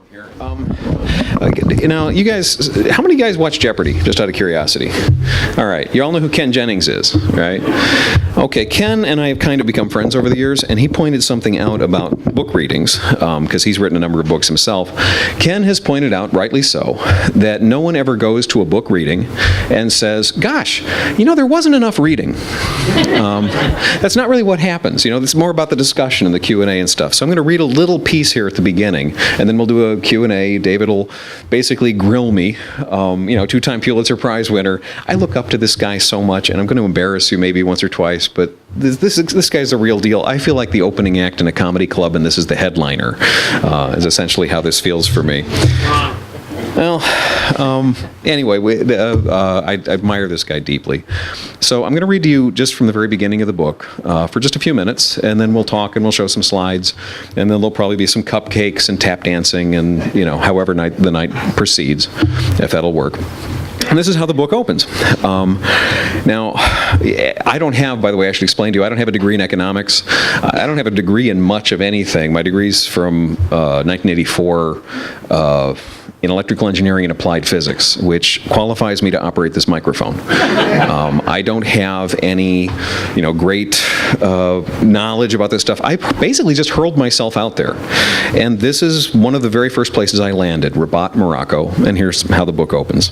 You guys, how many guys watch Jeopardy, just out of curiosity? All right, you all know who Ken Jennings is, right? Okay, Ken and I have kind of become friends over the years, and he pointed something out about book readings, because he's written a number of books himself. Ken has pointed out, rightly so, that no one ever goes to a book reading and says, gosh, there wasn't enough reading. That's not really what happens. It's more about the discussion and the Q&A and stuff. So I'm going to read a little piece here at the beginning, and then we'll do a Q&A. David will basically grill me, two-time Pulitzer Prize winner. I look up to this guy so much, and I'm going to embarrass you maybe once or twice, but this guy's the real deal. I feel like the opening act in a comedy club, and this is the headliner, is essentially how this feels for me. Well, anyway, I admire this guy deeply. So I'm going to read to you just from the very beginning of the book for just a few minutes, and then we'll talk and we'll show some slides, and then there'll probably be some cupcakes and tap dancing and, however the night proceeds, if that'll work. And this is how the book opens. Now, I don't have, by the way, I should explain to you, I don't have a degree in economics. I don't have a degree in much of anything. My degree's from 1984 in electrical engineering and applied physics, which qualifies me to operate this microphone. I don't have any, great knowledge about this stuff. I basically just hurled myself out there. And this is one of the very first places I landed, Rabat, Morocco, and here's how the book opens.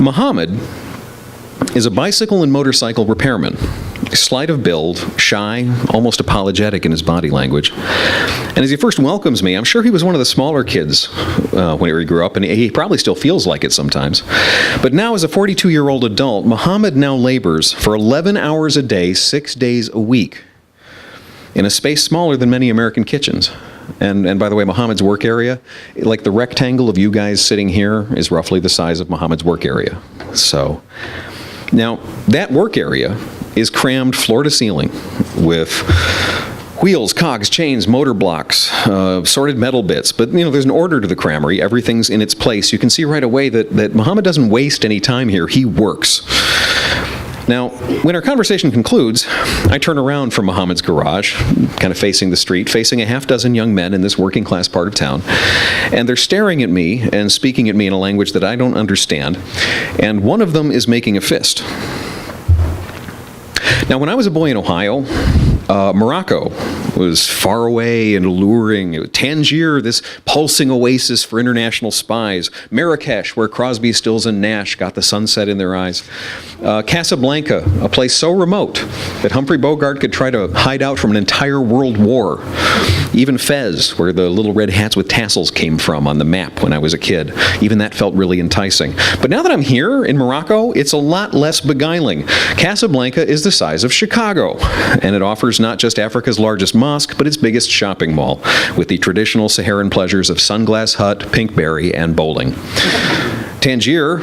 Muhammad is a bicycle and motorcycle repairman, slight of build, shy, almost apologetic in his body language. And as he first welcomes me, I'm sure he was one of the smaller kids when he grew up, and he probably still feels like it sometimes. But now as a 42-year-old adult, Muhammad now labors for 11 hours a day, 6 days a week, in a space smaller than many American kitchens. And by the way, Muhammad's work area, like the rectangle of you guys sitting here, is roughly the size of Muhammad's work area. So, now, that work area is crammed floor to ceiling with wheels, cogs, chains, motor blocks, sorted metal bits. But, there's an order to the crammery. Everything's in its place. You can see right away that Muhammad doesn't waste any time here. He works. Now, when our conversation concludes, I turn around from Muhammad's garage, kind of facing the street, facing a half-dozen young men in this working-class part of town, and they're staring at me and speaking at me in a language that I don't understand, and one of them is making a fist. Now, when I was a boy in Ohio, Morocco was far away and alluring. Tangier, this pulsing oasis for international spies. Marrakesh, where Crosby, Stills, and Nash got the sunset in their eyes. Casablanca, a place so remote that Humphrey Bogart could try to hide out from an entire world war. Even Fez, where the little red hats with tassels came from on the map when I was a kid. Even that felt really enticing. But now that I'm here in Morocco, it's a lot less beguiling. Casablanca is the size of Chicago, and it offers not just Africa's largest mosque, but its biggest shopping mall, with the traditional Saharan pleasures of Sunglass Hut, Pinkberry, and bowling. Tangier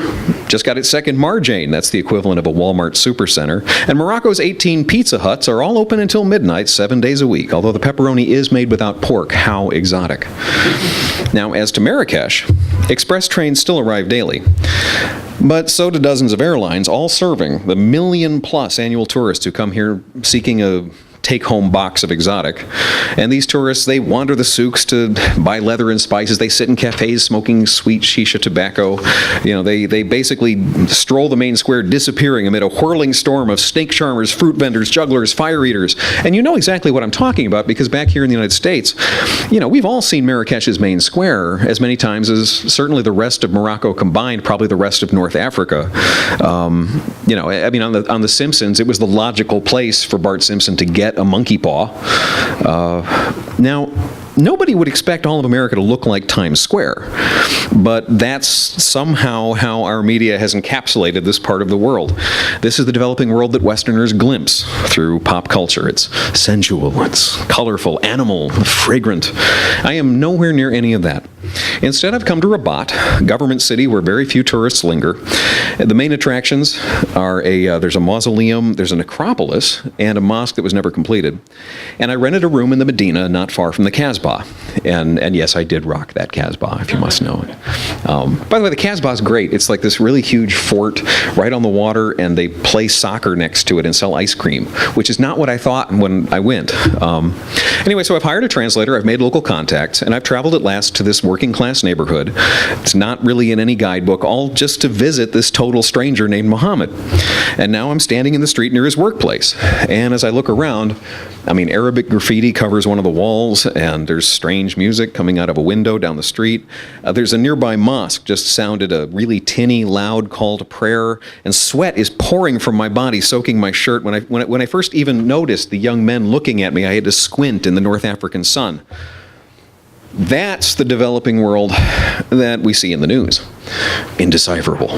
just got its second Marjane, that's the equivalent of a Walmart supercenter, and Morocco's 18 Pizza Huts are all open until midnight, 7 days a week, although the pepperoni is made without pork. How exotic. Now, as to Marrakesh, express trains still arrive daily, but so do dozens of airlines, all serving the million-plus annual tourists who come here seeking a take-home box of exotic. And these tourists, they wander the souks to buy leather and spices. They sit in cafes smoking sweet shisha tobacco. They basically stroll the main square, disappearing amid a whirling storm of snake charmers, fruit vendors, jugglers, fire eaters. And you know exactly what I'm talking about, because back here in the United States, we've all seen Marrakesh's main square as many times as certainly the rest of Morocco combined, probably the rest of North Africa. On The Simpsons, it was the logical place for Bart Simpson to get a monkey paw. Now, nobody would expect all of America to look like Times Square, but that's somehow how our media has encapsulated this part of the world. This is the developing world that Westerners glimpse through pop culture. It's sensual, it's colorful, animal, fragrant. I am nowhere near any of that. Instead, I've come to Rabat, government city where very few tourists linger. The main attractions are there's a mausoleum, there's an necropolis, and a mosque that was never completed. And I rented a room in the Medina not far from the Casbah. Casbah. And yes, I did rock that Casbah, if you must know it. By the way, the Casbah is great. It's like this really huge fort right on the water, and they play soccer next to it and sell ice cream, which is not what I thought when I went. Anyway, so I've hired a translator, I've made local contacts, and I've traveled at last to this working class neighborhood. It's not really in any guidebook, all just to visit this total stranger named Muhammad. And now I'm standing in the street near his workplace. And as I look around, Arabic graffiti covers one of the walls, and there's strange music coming out of a window down the street. There's a nearby mosque just sounded a really tinny, loud call to prayer, and sweat is pouring from my body, soaking my shirt. When I first even noticed the young men looking at me, I had to squint in the North African sun. That's the developing world that we see in the news. Indecipherable.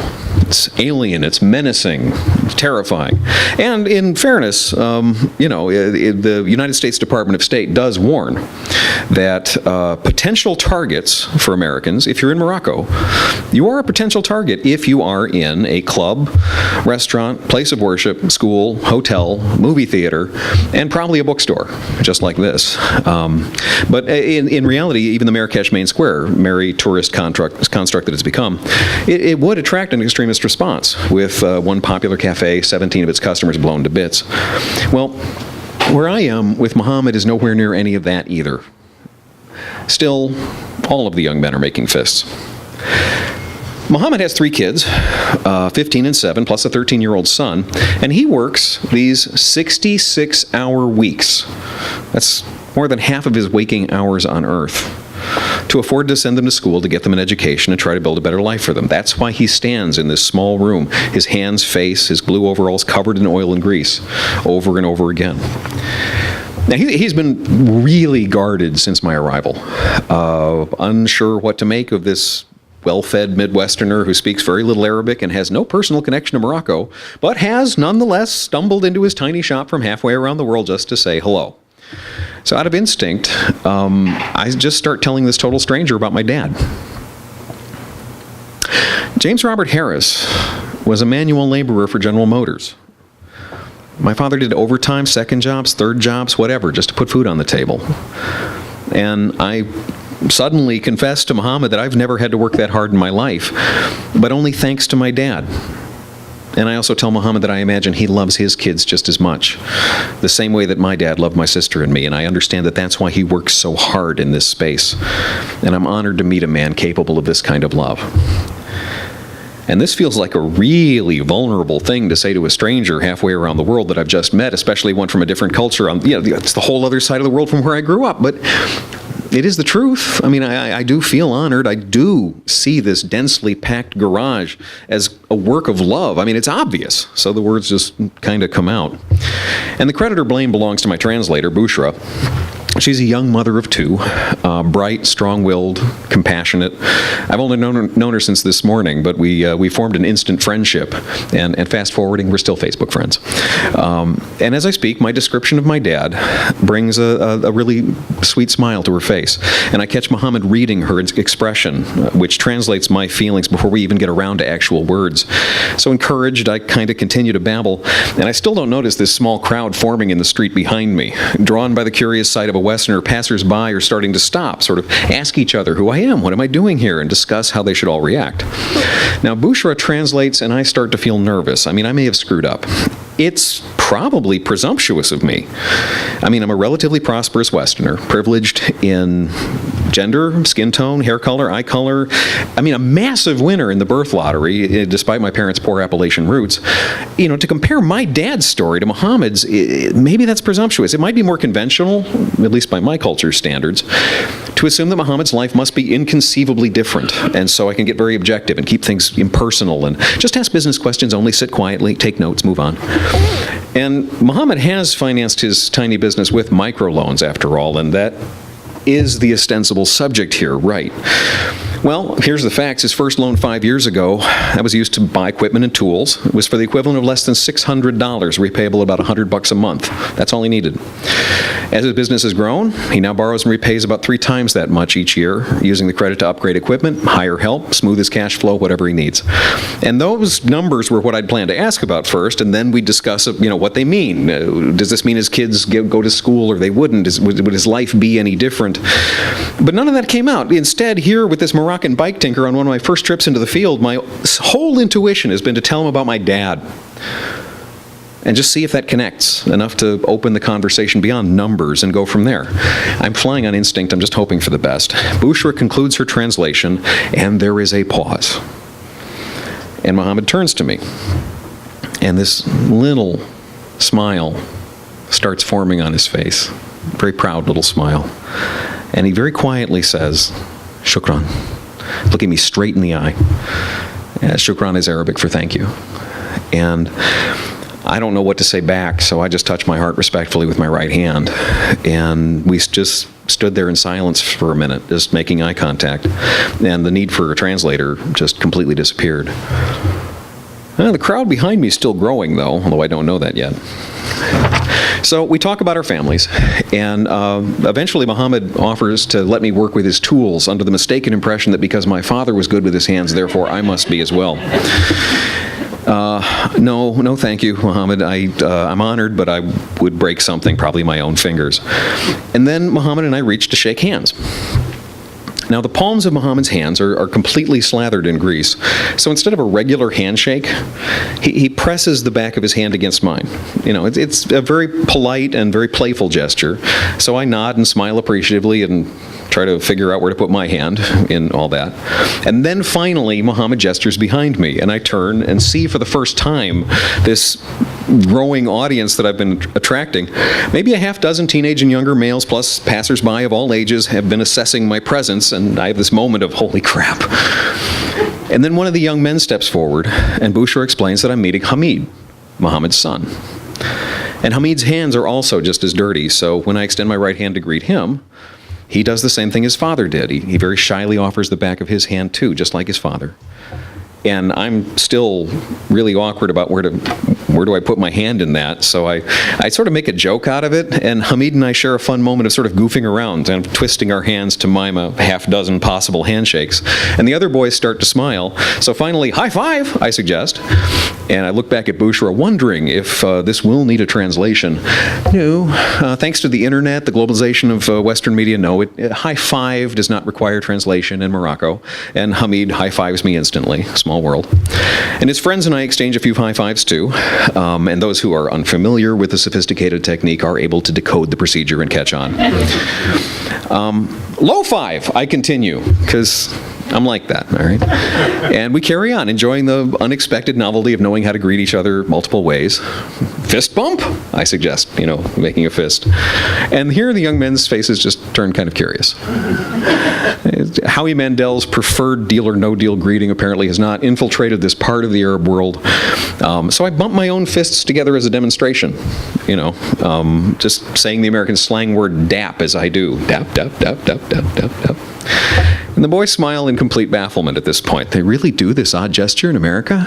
It's alien, it's menacing, it's terrifying. And in fairness, the United States Department of State does warn that potential targets for Americans, if you're in Morocco, you are a potential target if you are in a club, restaurant, place of worship, school, hotel, movie theater, and probably a bookstore, just like this. But in reality, even the Marrakesh main square, merry tourist construct that it's become, it would attract an extremist response, with one popular cafe, 17 of its customers blown to bits. Well, where I am with Muhammad is nowhere near any of that either. Still, all of the young men are making fists. Muhammad has 3 kids, 15 and 7, plus a 13-year-old son, and he works these 66-hour weeks. That's more than half of his waking hours on Earth, to afford to send them to school, to get them an education, and try to build a better life for them. That's why he stands in this small room, his hands, face, his blue overalls covered in oil and grease, over and over again. Now, he's been really guarded since my arrival, unsure what to make of this well-fed Midwesterner who speaks very little Arabic and has no personal connection to Morocco, but has nonetheless stumbled into his tiny shop from halfway around the world just to say hello. So out of instinct, I just start telling this total stranger about my dad. James Robert Harris was a manual laborer for General Motors. My father did overtime, second jobs, third jobs, whatever, just to put food on the table. And I suddenly confessed to Muhammad that I've never had to work that hard in my life, but only thanks to my dad. And I also tell Muhammad that I imagine he loves his kids just as much, the same way that my dad loved my sister and me, and I understand that that's why he works so hard in this space. And I'm honored to meet a man capable of this kind of love. And this feels like a really vulnerable thing to say to a stranger halfway around the world that I've just met, especially one from a different culture. It's the whole other side of the world from where I grew up, but it is the truth. I do feel honored. I do see this densely packed garage as a work of love. It's obvious. So the words just kind of come out. And the credit or blame belongs to my translator, Bushra. She's a young mother of 2, bright, strong-willed, compassionate. I've only known her since this morning, but we formed an instant friendship. And fast-forwarding, we're still Facebook friends. And as I speak, my description of my dad brings a really sweet smile to her face. And I catch Muhammad reading her expression, which translates my feelings before we even get around to actual words. So encouraged, I kind of continue to babble. And I still don't notice this small crowd forming in the street behind me, drawn by the curious sight of a Westerner. Passers-by are starting to stop, sort of ask each other who I am, what am I doing here, and discuss how they should all react. Now, Bushra translates, and I start to feel nervous. I may have screwed up. It's probably presumptuous of me. I'm a relatively prosperous Westerner, privileged in gender, skin tone, hair color, eye color. A massive winner in the birth lottery, despite my parents' poor Appalachian roots. To compare my dad's story to Muhammad's, maybe that's presumptuous. It might be more conventional, at least by my culture's standards, to assume that Muhammad's life must be inconceivably different. And so I can get very objective and keep things impersonal and just ask business questions only, sit quietly, take notes, move on. And Muhammad has financed his tiny business with microloans, after all, and that is the ostensible subject here, right? Well, here's the facts. His first loan 5 years ago, that was used to buy equipment and tools. It was for the equivalent of less than $600, repayable about $100 a month. That's all he needed. As his business has grown, he now borrows and repays about 3 times that much each year, using the credit to upgrade equipment, hire help, smooth his cash flow, whatever he needs. And those numbers were what I'd planned to ask about first, and then we'd discuss, what they mean. Does this mean his kids go to school or they wouldn't? Would his life be any different? But none of that came out. Instead, here with this Moroccan bike tinker on one of my first trips into the field, my whole intuition has been to tell him about my dad and just see if that connects enough to open the conversation beyond numbers and go from there. I'm flying on instinct. I'm just hoping for the best. Bushra concludes her translation, and there is a pause. And Mohammed turns to me, and this little smile starts forming on his face. Very proud little smile. And he very quietly says, "Shukran," looking me straight in the eye. Shukran is Arabic for thank you. And I don't know what to say back, so I just touched my heart respectfully with my right hand. And we just stood there in silence for a minute, just making eye contact. And the need for a translator just completely disappeared. The crowd behind me is still growing, though, although I don't know that yet. So we talk about our families, and eventually Mohammed offers to let me work with his tools under the mistaken impression that because my father was good with his hands, therefore I must be as well. No, thank you, Mohammed. I'm honored, but I would break something, probably my own fingers. And then Mohammed and I reached to shake hands. Now, the palms of Mohammed's hands are completely slathered in grease. So instead of a regular handshake, he presses the back of his hand against mine. It's a very polite and very playful gesture. So I nod and smile appreciatively and try to figure out where to put my hand in all that. And then finally, Mohammed gestures behind me, and I turn and see for the first time this growing audience that I've been attracting. Maybe a half dozen teenage and younger males plus passersby of all ages have been assessing my presence, and I have this moment of, holy crap. And then one of the young men steps forward, and Bushra explains that I'm meeting Hamid, Mohammed's son. And Hamid's hands are also just as dirty, so when I extend my right hand to greet him, he does the same thing his father did. He very shyly offers the back of his hand too, just like his father. And I'm still really awkward about where do I put my hand in that. So I sort of make a joke out of it, and Hamid and I share a fun moment of sort of goofing around and twisting our hands to mime a half dozen possible handshakes. And the other boys start to smile. So finally, high five, I suggest. And I look back at Bushra, wondering if this will need a translation. No, thanks to the internet, the globalization of Western media, no, high five does not require translation in Morocco. And Hamid high fives me instantly. Small world. And his friends and I exchange a few high fives too. And those who are unfamiliar with the sophisticated technique are able to decode the procedure and catch on. Low five, I continue, because I'm like that, all right? And we carry on, enjoying the unexpected novelty of knowing how to greet each other multiple ways. Fist bump, I suggest, making a fist. And here the young men's faces just turn kind of curious. Howie Mandel's preferred deal or no deal greeting apparently has not infiltrated this part of the Arab world. So I bump my own fists together as a demonstration, just saying the American slang word dap as I do. Dap, dap, dap, dap, dap, dap, dap. And the boys smile in complete bafflement at this point. They really do this odd gesture in America?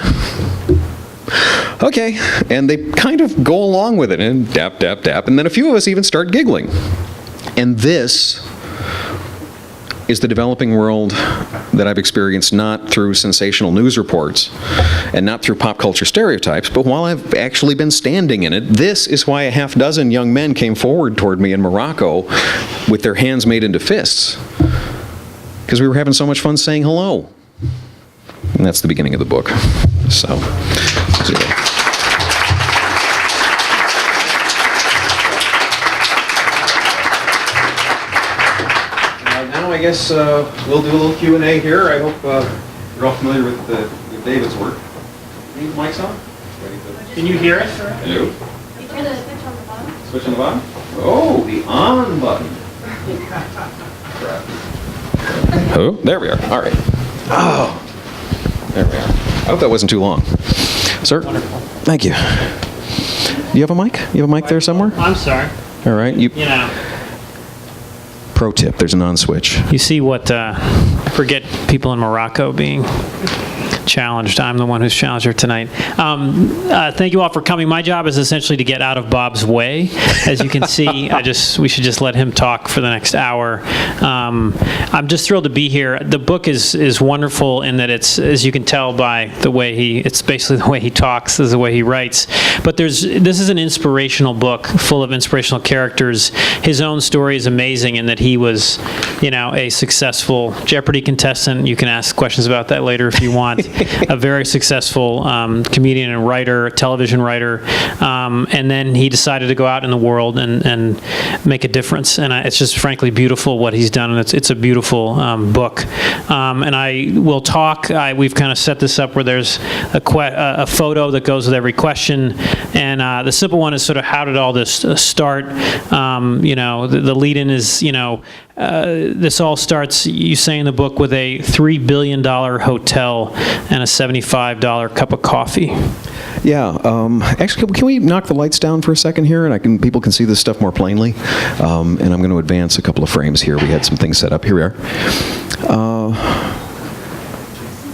Okay, and they kind of go along with it, and dap, dap, dap, and then a few of us even start giggling. And this is the developing world that I've experienced not through sensational news reports and not through pop culture stereotypes, but while I've actually been standing in it. This is why a half dozen young men came forward toward me in Morocco with their hands made into fists, because we were having so much fun saying hello. And that's the beginning of the book. So, now I guess we'll do a little Q&A here. I hope you're all familiar with David's work. Any mics on? Can you hear us? Hello? You turn the switch on the bottom. Switch on the bottom? Oh, the on button. Oh, there we are. All right. Oh, there we are. I hope that wasn't too long. Sir? Wonderful. Thank you. Do you have a mic? You have a mic there somewhere? I'm sorry. All right. pro tip. There's an on switch. You see what, forget people in Morocco being challenged. I'm the one who's challenged her tonight. Thank you all for coming. My job is essentially to get out of Bob's way. As you can see, we should just let him talk for the next hour. I'm just thrilled to be here. The book is wonderful in that it's, as you can tell by the way it's basically the way he talks, is the way he writes. But this is an inspirational book full of inspirational characters. His own story is amazing in that he was, a successful Jeopardy contestant. You can ask questions about that later if you want. A very successful comedian and writer, television writer, and then he decided to go out in the world and make a difference. And it's just frankly beautiful what he's done, and it's a beautiful book. And I will talk. We've kind of set this up where there's a photo that goes with every question, and the simple one is sort of how did all this start? The lead-in is this all starts, you say in the book, with a $3 billion hotel and a $75 cup of coffee. Yeah. Actually, can we knock the lights down for a second here, and people can see this stuff more plainly? And I'm going to advance a couple of frames here. We had some things set up. Here we are.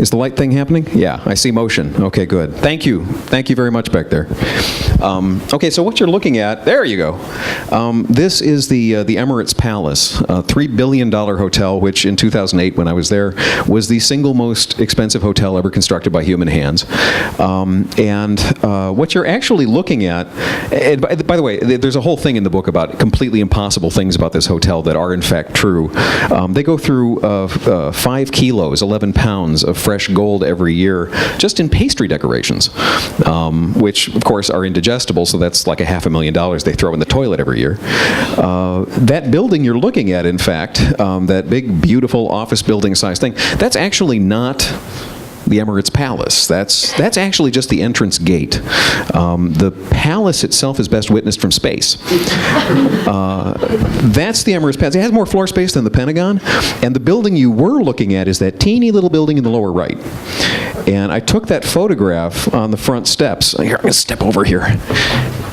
Is the light thing happening? Yeah, I see motion. Okay, good. Thank you. Thank you very much back there. Okay, so what you're looking at, there you go. This is the Emirates Palace, a $3 billion hotel, which in 2008, when I was there, was the single most expensive hotel ever constructed by human hands. And what you're actually looking at, and by the way, there's a whole thing in the book about completely impossible things about this hotel that are in fact true. They go through 5 kilos, 11 pounds of fresh gold every year, just in pastry decorations, which of course are indigestible, so that's like $500,000 they throw in the toilet every year. That building you're looking at, in fact, that big, beautiful office building size thing, that's actually not the Emirates Palace. That's actually just the entrance gate. The palace itself is best witnessed from space. That's the Emirates Palace. It has more floor space than the Pentagon, and the building you were looking at is that teeny little building in the lower right. And I took that photograph on the front steps. Here, I'm going to step over here.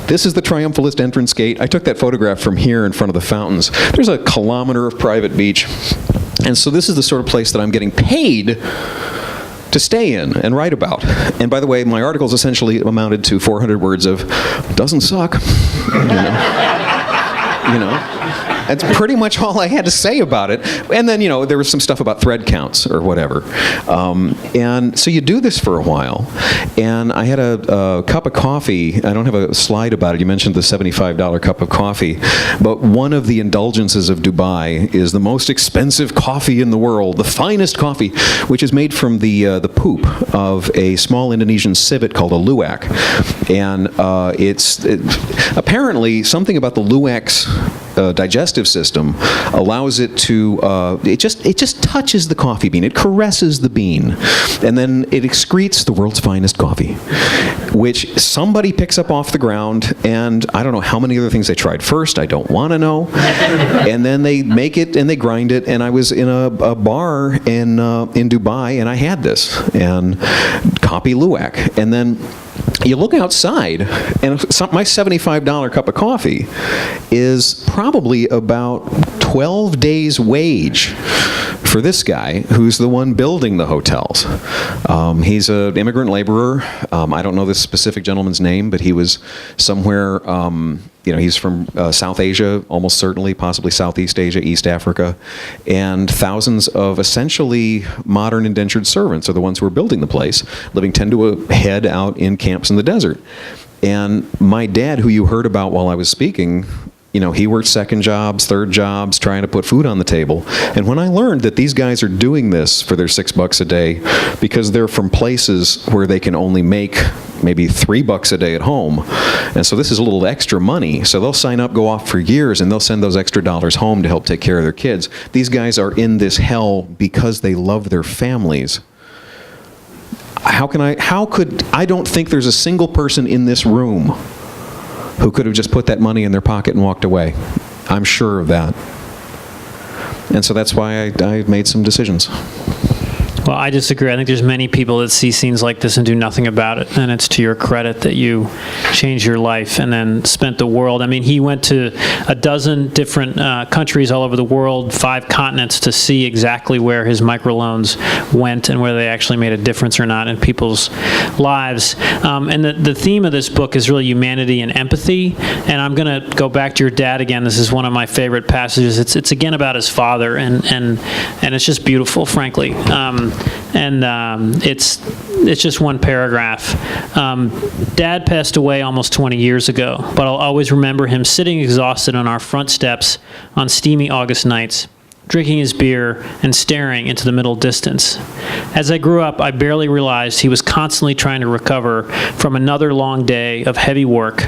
This is the triumphalist entrance gate. I took that photograph from here in front of the fountains. There's a kilometer of private beach. And so this is the sort of place that I'm getting paid to stay in and write about. And by the way, my articles essentially amounted to 400 words of, doesn't suck, That's pretty much all I had to say about it. And then, there was some stuff about thread counts or whatever. And so you do this for a while. And I had a cup of coffee. I don't have a slide about it. You mentioned the $75 cup of coffee. But one of the indulgences of Dubai is the most expensive coffee in the world, the finest coffee, which is made from the poop of a small Indonesian civet called a luwak. And apparently something about the luwak's digestive system allows it to, it just touches the coffee bean. It caresses the bean. And then it excretes the world's finest coffee, which somebody picks up off the ground, and I don't know how many other things they tried first. I don't want to know. And then they make it and they grind it, and I was in a bar in Dubai, and I had this, and copy luwak. And then you look outside, and my $75 cup of coffee is probably about 12 days' wage for this guy who's the one building the hotels. He's an immigrant laborer. I don't know this specific gentleman's name, but he was somewhere, he's from South Asia, almost certainly, possibly Southeast Asia, East Africa, and thousands of essentially modern indentured servants are the ones who are building the place, living 10 to a head out in camps in the desert. And my dad, who you heard about while I was speaking, he worked second jobs, third jobs, trying to put food on the table. And when I learned that these guys are doing this for their $6 a day because they're from places where they can only make maybe $3 a day at home, and so this is a little extra money, so they'll sign up, go off for years, and they'll send those extra dollars home to help take care of their kids. These guys are in this hell because they love their families. I don't think there's a single person in this room who could have just put that money in their pocket and walked away. I'm sure of that. And so that's why I made some decisions. Well, I disagree. I think there's many people that see scenes like this and do nothing about it, and it's to your credit that you changed your life and then spent the world. I mean, he went to a dozen different countries all over the world, 5 continents, to see exactly where his microloans went and whether they actually made a difference or not in people's lives. And the theme of this book is really humanity and empathy. And I'm going to go back to your dad again. This is one of my favorite passages. It's again about his father, and it's just beautiful, frankly. It's just one paragraph. Dad passed away almost 20 years ago, but I'll always remember him sitting exhausted on our front steps on steamy August nights, drinking his beer and staring into the middle distance. As I grew up, I barely realized he was constantly trying to recover from another long day of heavy work,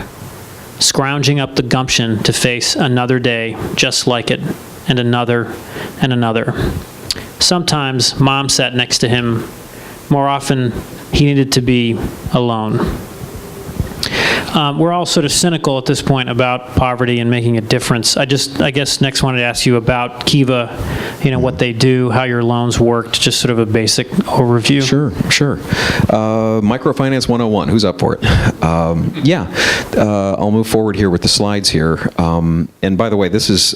scrounging up the gumption to face another day just like it, and another and another. Sometimes Mom sat next to him. More often, he needed to be alone. We're all sort of cynical at this point about poverty and making a difference. I guess next wanted to ask you about Kiva, what they do, how your loans worked, just sort of a basic overview. Sure. Microfinance 101, who's up for it? I'll move forward here with the slides here. And by the way, this is...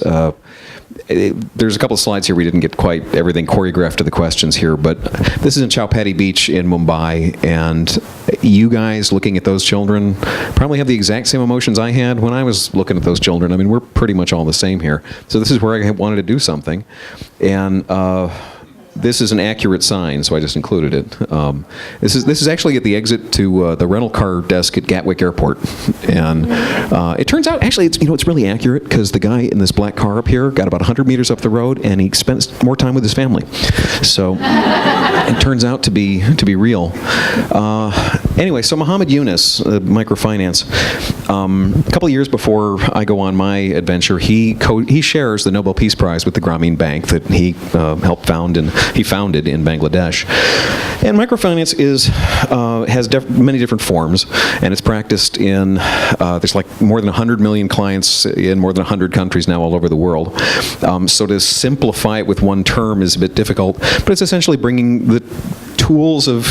there's a couple of slides here we didn't get quite everything choreographed to the questions here, but this is in Chowpatty Beach in Mumbai, and you guys looking at those children probably have the exact same emotions I had when I was looking at those children. I mean, we're pretty much all the same here. So this is where I wanted to do something, and this is an accurate sign, so I just included it. This is actually at the exit to the rental car desk at Gatwick Airport, and it turns out actually it's really accurate because the guy in this black car up here got about 100 meters up the road, and he spent more time with his family. So it turns out to be real. Anyway, so Muhammad Yunus, microfinance. A couple of years before I go on my adventure, he shares the Nobel Peace Prize with the Grameen Bank that he helped found and he founded in Bangladesh. And microfinance has many different forms, and it's practiced in, there's like more than 100 million clients in more than 100 countries now all over the world. So to simplify it with one term is a bit difficult, but it's essentially bringing the tools of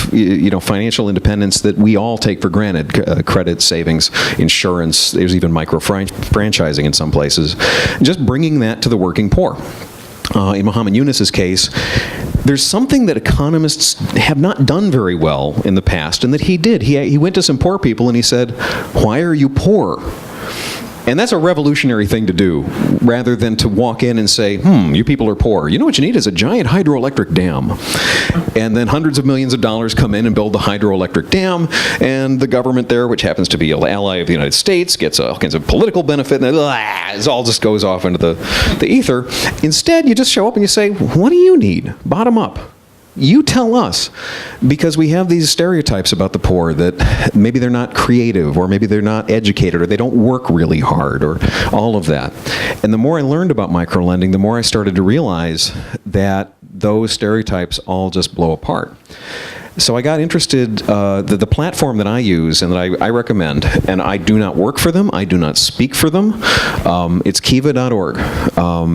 financial independence that we all take for granted, credit, savings, insurance, there's even micro-franchising in some places, just bringing that to the working poor. In Muhammad Yunus's case, there's something that economists have not done very well in the past, and that he did. He went to some poor people and he said, "Why are you poor?" And that's a revolutionary thing to do, rather than to walk in and say, you people are poor. You know what you need is a giant hydroelectric dam. And then hundreds of millions of dollars come in and build the hydroelectric dam, and the government there, which happens to be an ally of the United States, gets all kinds of political benefit, and it all just goes off into the ether. Instead, you just show up and you say, what do you need? Bottom up. You tell us, because we have these stereotypes about the poor that maybe they're not creative, or maybe they're not educated, or they don't work really hard, or all of that. And the more I learned about microlending, the more I started to realize that those stereotypes all just blow apart. So I got interested, the platform that I use and that I recommend, and I do not work for them, I do not speak for them, it's kiva.org.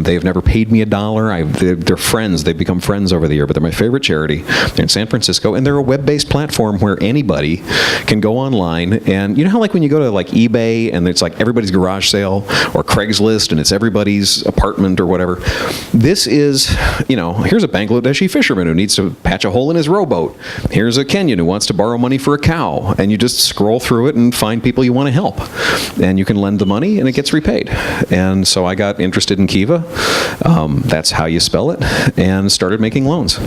They've never paid me $1. They're friends, they've become friends over the year, but they're my favorite charity. They're in San Francisco, and they're a web-based platform where anybody can go online, and you know how like when you go to like eBay and it's like everybody's garage sale, or Craigslist and it's everybody's apartment or whatever. This is, here's a Bangladeshi fisherman who needs to patch a hole in his rowboat. Here's a Kenyan who wants to borrow money for a cow, and you just scroll through it and find people you want to help, and you can lend the money and it gets repaid. And so I got interested in Kiva, that's how you spell it, and started making loans.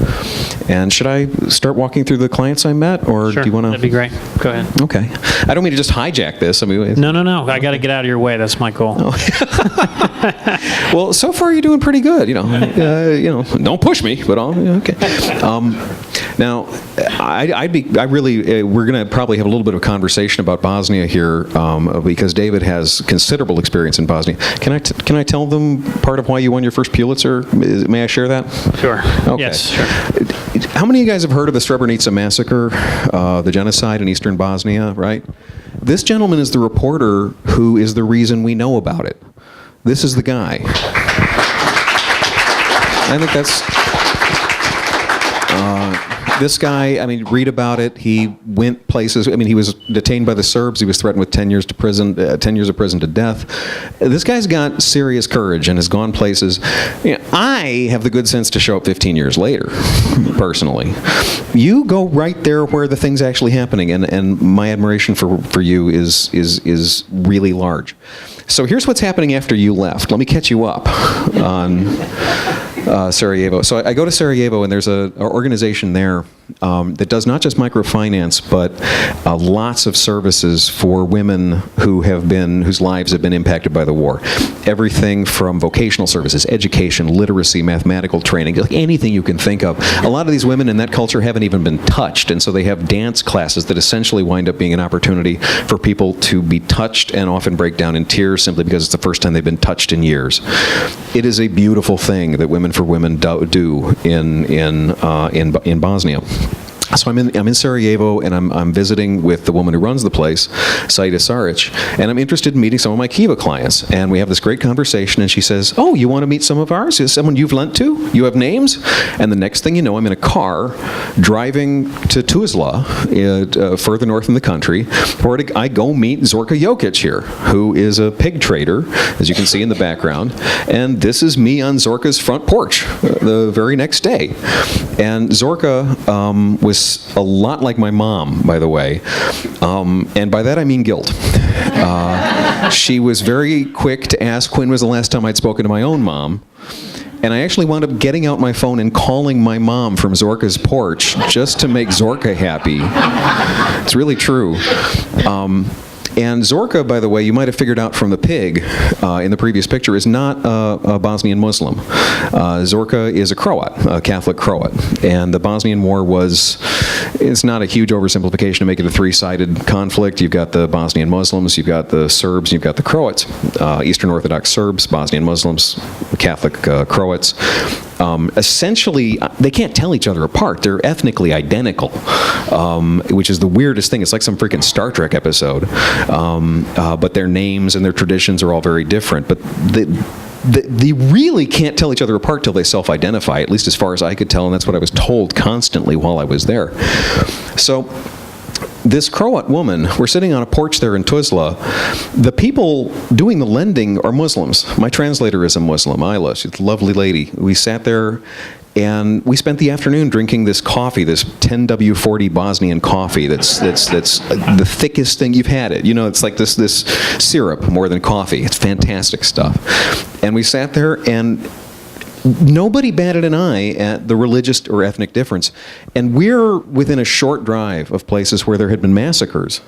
And should I start walking through the clients I met, or Sure, do you want to? that'd be great. Go ahead. Okay. I don't mean to just hijack this. I mean, No. I got to get out of your way. That's my goal. Well, so far you're doing pretty good. Don't push me, but okay. Now, we're going to probably have a little bit of conversation about Bosnia here, because David has considerable experience in Bosnia. Can I tell them part of why you won your first Pulitzer? May I share that? Sure. Okay. Yes, sure. How many of you guys have heard of the Srebrenica massacre, the genocide in eastern Bosnia, right? This gentleman is the reporter who is the reason we know about it. This is the guy. I think that's... this guy, I mean, read about it. He went places. I mean, he was detained by the Serbs. He was threatened with 10 years to prison, 10 years of prison to death. This guy's got serious courage and has gone places. You know, I have the good sense to show up 15 years later, personally. You go right there where the thing's actually happening, and my admiration for you is really large. So here's what's happening after you left. Let me catch you up on Sarajevo. So I go to Sarajevo, and there's an organization there that does not just microfinance, but lots of services for women whose lives have been impacted by the war. Everything from vocational services, education, literacy, mathematical training, like anything you can think of. A lot of these women in that culture haven't even been touched, and so they have dance classes that essentially wind up being an opportunity for people to be touched and often break down in tears simply because it's the first time they've been touched in years. It is a beautiful thing that Women for Women do in Bosnia. So I'm in Sarajevo, and I'm visiting with the woman who runs the place, Saida Saric, and I'm interested in meeting some of my Kiva clients. And we have this great conversation, and she says, "Oh, you want to meet some of ours? Is someone you've lent to? You have names?" And the next thing you know, I'm in a car driving to Tuzla, further north in the country, where I go meet Zorka Jokic here, who is a pig trader, as you can see in the background. And this is me on Zorka's front porch the very next day. And Zorka was a lot like my mom, by the way, and by that I mean guilt. She was very quick to ask when was the last time I'd spoken to my own mom, and I actually wound up getting out my phone and calling my mom from Zorka's porch just to make Zorka happy. It's really true. And Zorka, by the way, you might have figured out from the pig in the previous picture, is not a Bosnian Muslim. Zorka is a Croat, a Catholic Croat. And the Bosnian War it's not a huge oversimplification to make it a three-sided conflict. You've got the Bosnian Muslims, you've got the Serbs, you've got the Croats. Eastern Orthodox Serbs, Bosnian Muslims, Catholic Croats. Essentially, they can't tell each other apart. They're ethnically identical, which is the weirdest thing. It's like some freaking Star Trek episode. But their names and their traditions are all very different. But they really can't tell each other apart till they self-identify, at least as far as I could tell, and that's what I was told constantly while I was there. So this Croat woman, we're sitting on a porch there in Tuzla. The people doing the lending are Muslims. My translator is a Muslim, Ayla. She's a lovely lady. We sat there, and we spent the afternoon drinking this coffee, this 10W40 Bosnian coffee that's the thickest thing. You've had it. You know, it's like this syrup more than coffee. It's fantastic stuff. And we sat there, and nobody batted an eye at the religious or ethnic difference. And we're within a short drive of places where there had been massacres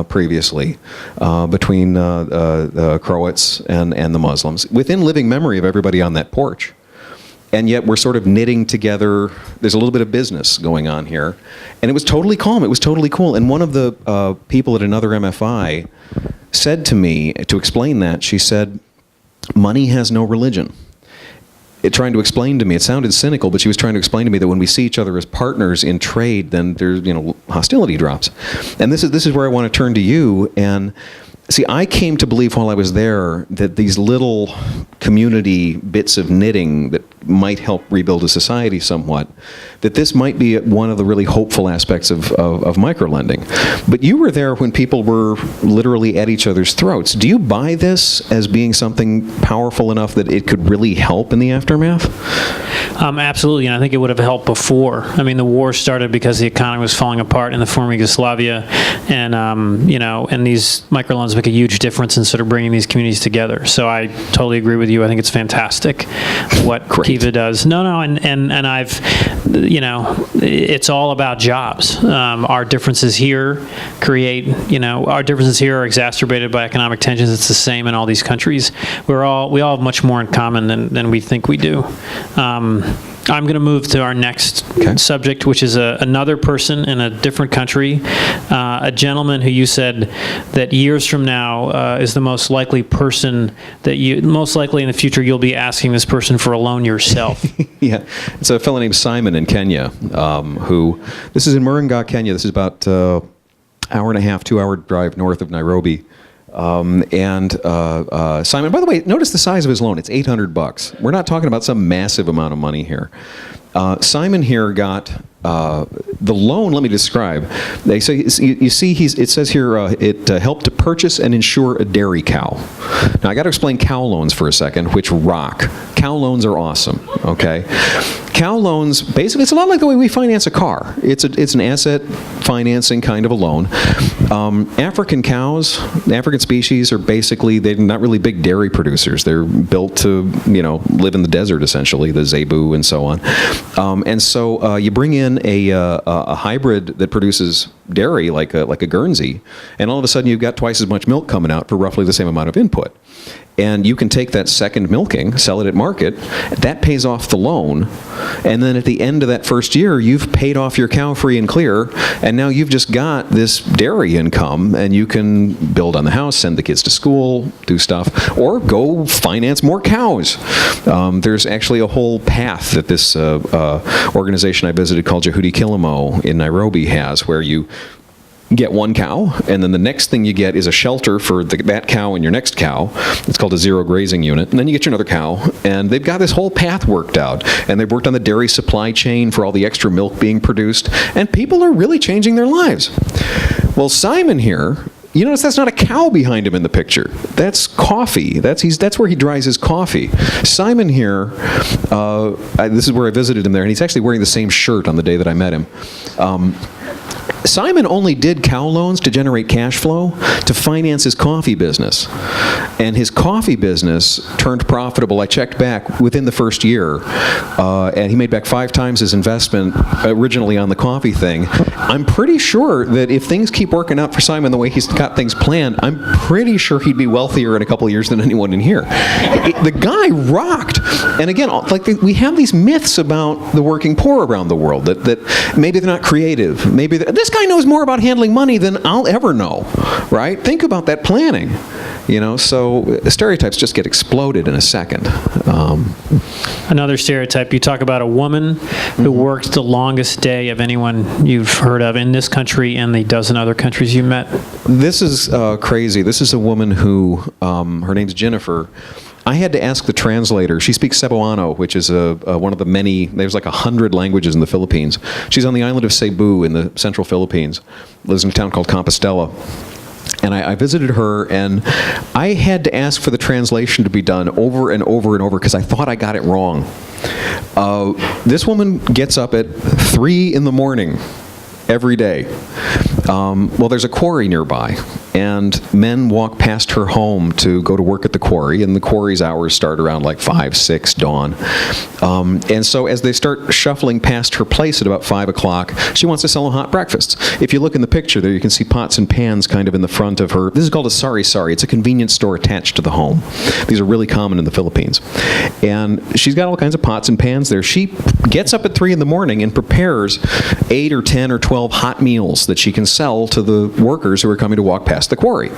previously between the Croats and the Muslims, within living memory of everybody on that porch. And yet we're sort of knitting together. There's a little bit of business going on here. And it was totally calm. It was totally cool. And one of the people at another MFI said to me, to explain that, she said, "Money has no religion." Trying to explain to me, it sounded cynical, but she was trying to explain to me that when we see each other as partners in trade, then there's, hostility drops. And this is where I want to turn to you. And see, I came to believe while I was there that these little community bits of knitting that might help rebuild a society somewhat, that this might be one of the really hopeful aspects of microlending. But you were there when people were literally at each other's throats. Do you buy this as being something powerful enough that it could really help in the aftermath? Absolutely, and I think it would have helped before. I mean, the war started because the economy was falling apart in the former Yugoslavia, and and these microloans make a huge difference in sort of bringing these communities together. So I totally agree with you. I think it's fantastic what Kiva does. No, and I've, it's all about jobs. Our differences here our differences here are exacerbated by economic tensions. It's the same in all these countries. We all have much more in common than we think we do. I'm going to move to our next subject, which is another person in a different country, a gentleman who you said that years from now is the most likely person that most likely in the future you'll be asking this person for a loan yourself. Yeah, it's a fellow named Simon in Kenya, this is in Murang'a, Kenya. This is about hour and a half, 2-hour drive north of Nairobi. Simon, by the way, notice the size of his loan. It's $800. We're not talking about some massive amount of money here. Simon here got the loan. Let me describe. They say, you see, it says here it helped to purchase and insure a dairy cow. Now I got to explain cow loans for a second, which rock. Cow loans are awesome. Okay, cow loans basically it's a lot like the way we finance a car. It's an asset financing kind of a loan. African cows, African species are basically they're not really big dairy producers. They're built to live in the desert essentially, the zebu and so on. And so you bring in a hybrid that produces dairy like a Guernsey, and all of a sudden you've got twice as much milk coming out for roughly the same amount of input. And you can take that second milking, sell it at market, that pays off the loan, and then at the end of that first year, you've paid off your cow free and clear, and now you've just got this dairy income, and you can build on the house, send the kids to school, do stuff, or go finance more cows. There's actually a whole path that this organization I visited called Jehudi Kilimo in Nairobi has, where you get one cow, and then the next thing you get is a shelter for that cow and your next cow. It's called a zero grazing unit. And then you get your another cow, and they've got this whole path worked out. And they've worked on the dairy supply chain for all the extra milk being produced. And people are really changing their lives. Well, Simon here, you notice that's not a cow behind him in the picture. That's coffee. That's where he dries his coffee. Simon here, this is where I visited him there, and he's actually wearing the same shirt on the day that I met him. Simon only did cow loans to generate cash flow to finance his coffee business. And his coffee business turned profitable, I checked back, within the first year. And he made back 5 times his investment originally on the coffee thing. I'm pretty sure that if things keep working out for Simon the way he's got things planned, I'm pretty sure he'd be wealthier in a couple of years than anyone in here. The guy rocked. And again, we have these myths about the working poor around the world, that maybe they're not creative. Maybe this guy knows more about handling money than I'll ever know, right? Think about that planning. So stereotypes just get exploded in a second. Another stereotype, you talk about a woman who worked the longest day of anyone you've heard of in this country and the dozen other countries you met. This is crazy. This is a woman who, her name's Jennifer. I had to ask the translator. She speaks Cebuano, which is one of the many, there's like 100 languages in the Philippines. She's on the island of Cebu in the central Philippines, lives in a town called Compostela. And I visited her, and I had to ask for the translation to be done over and over and over because I thought I got it wrong. This woman gets up at 3 in the morning every day. Well, there's a quarry nearby, and men walk past her home to go to work at the quarry, and the quarry's hours start around like 5, 6, dawn. And so as they start shuffling past her place at about 5 o'clock, she wants to sell them hot breakfasts. If you look in the picture there, you can see pots and pans kind of in the front of her. This is called a sari-sari. It's a convenience store attached to the home. These are really common in the Philippines. And she's got all kinds of pots and pans there. She gets up at 3 in the morning and prepares 8 or 10 or 12 hot meals that she can sell to the workers who are coming to walk past the quarry.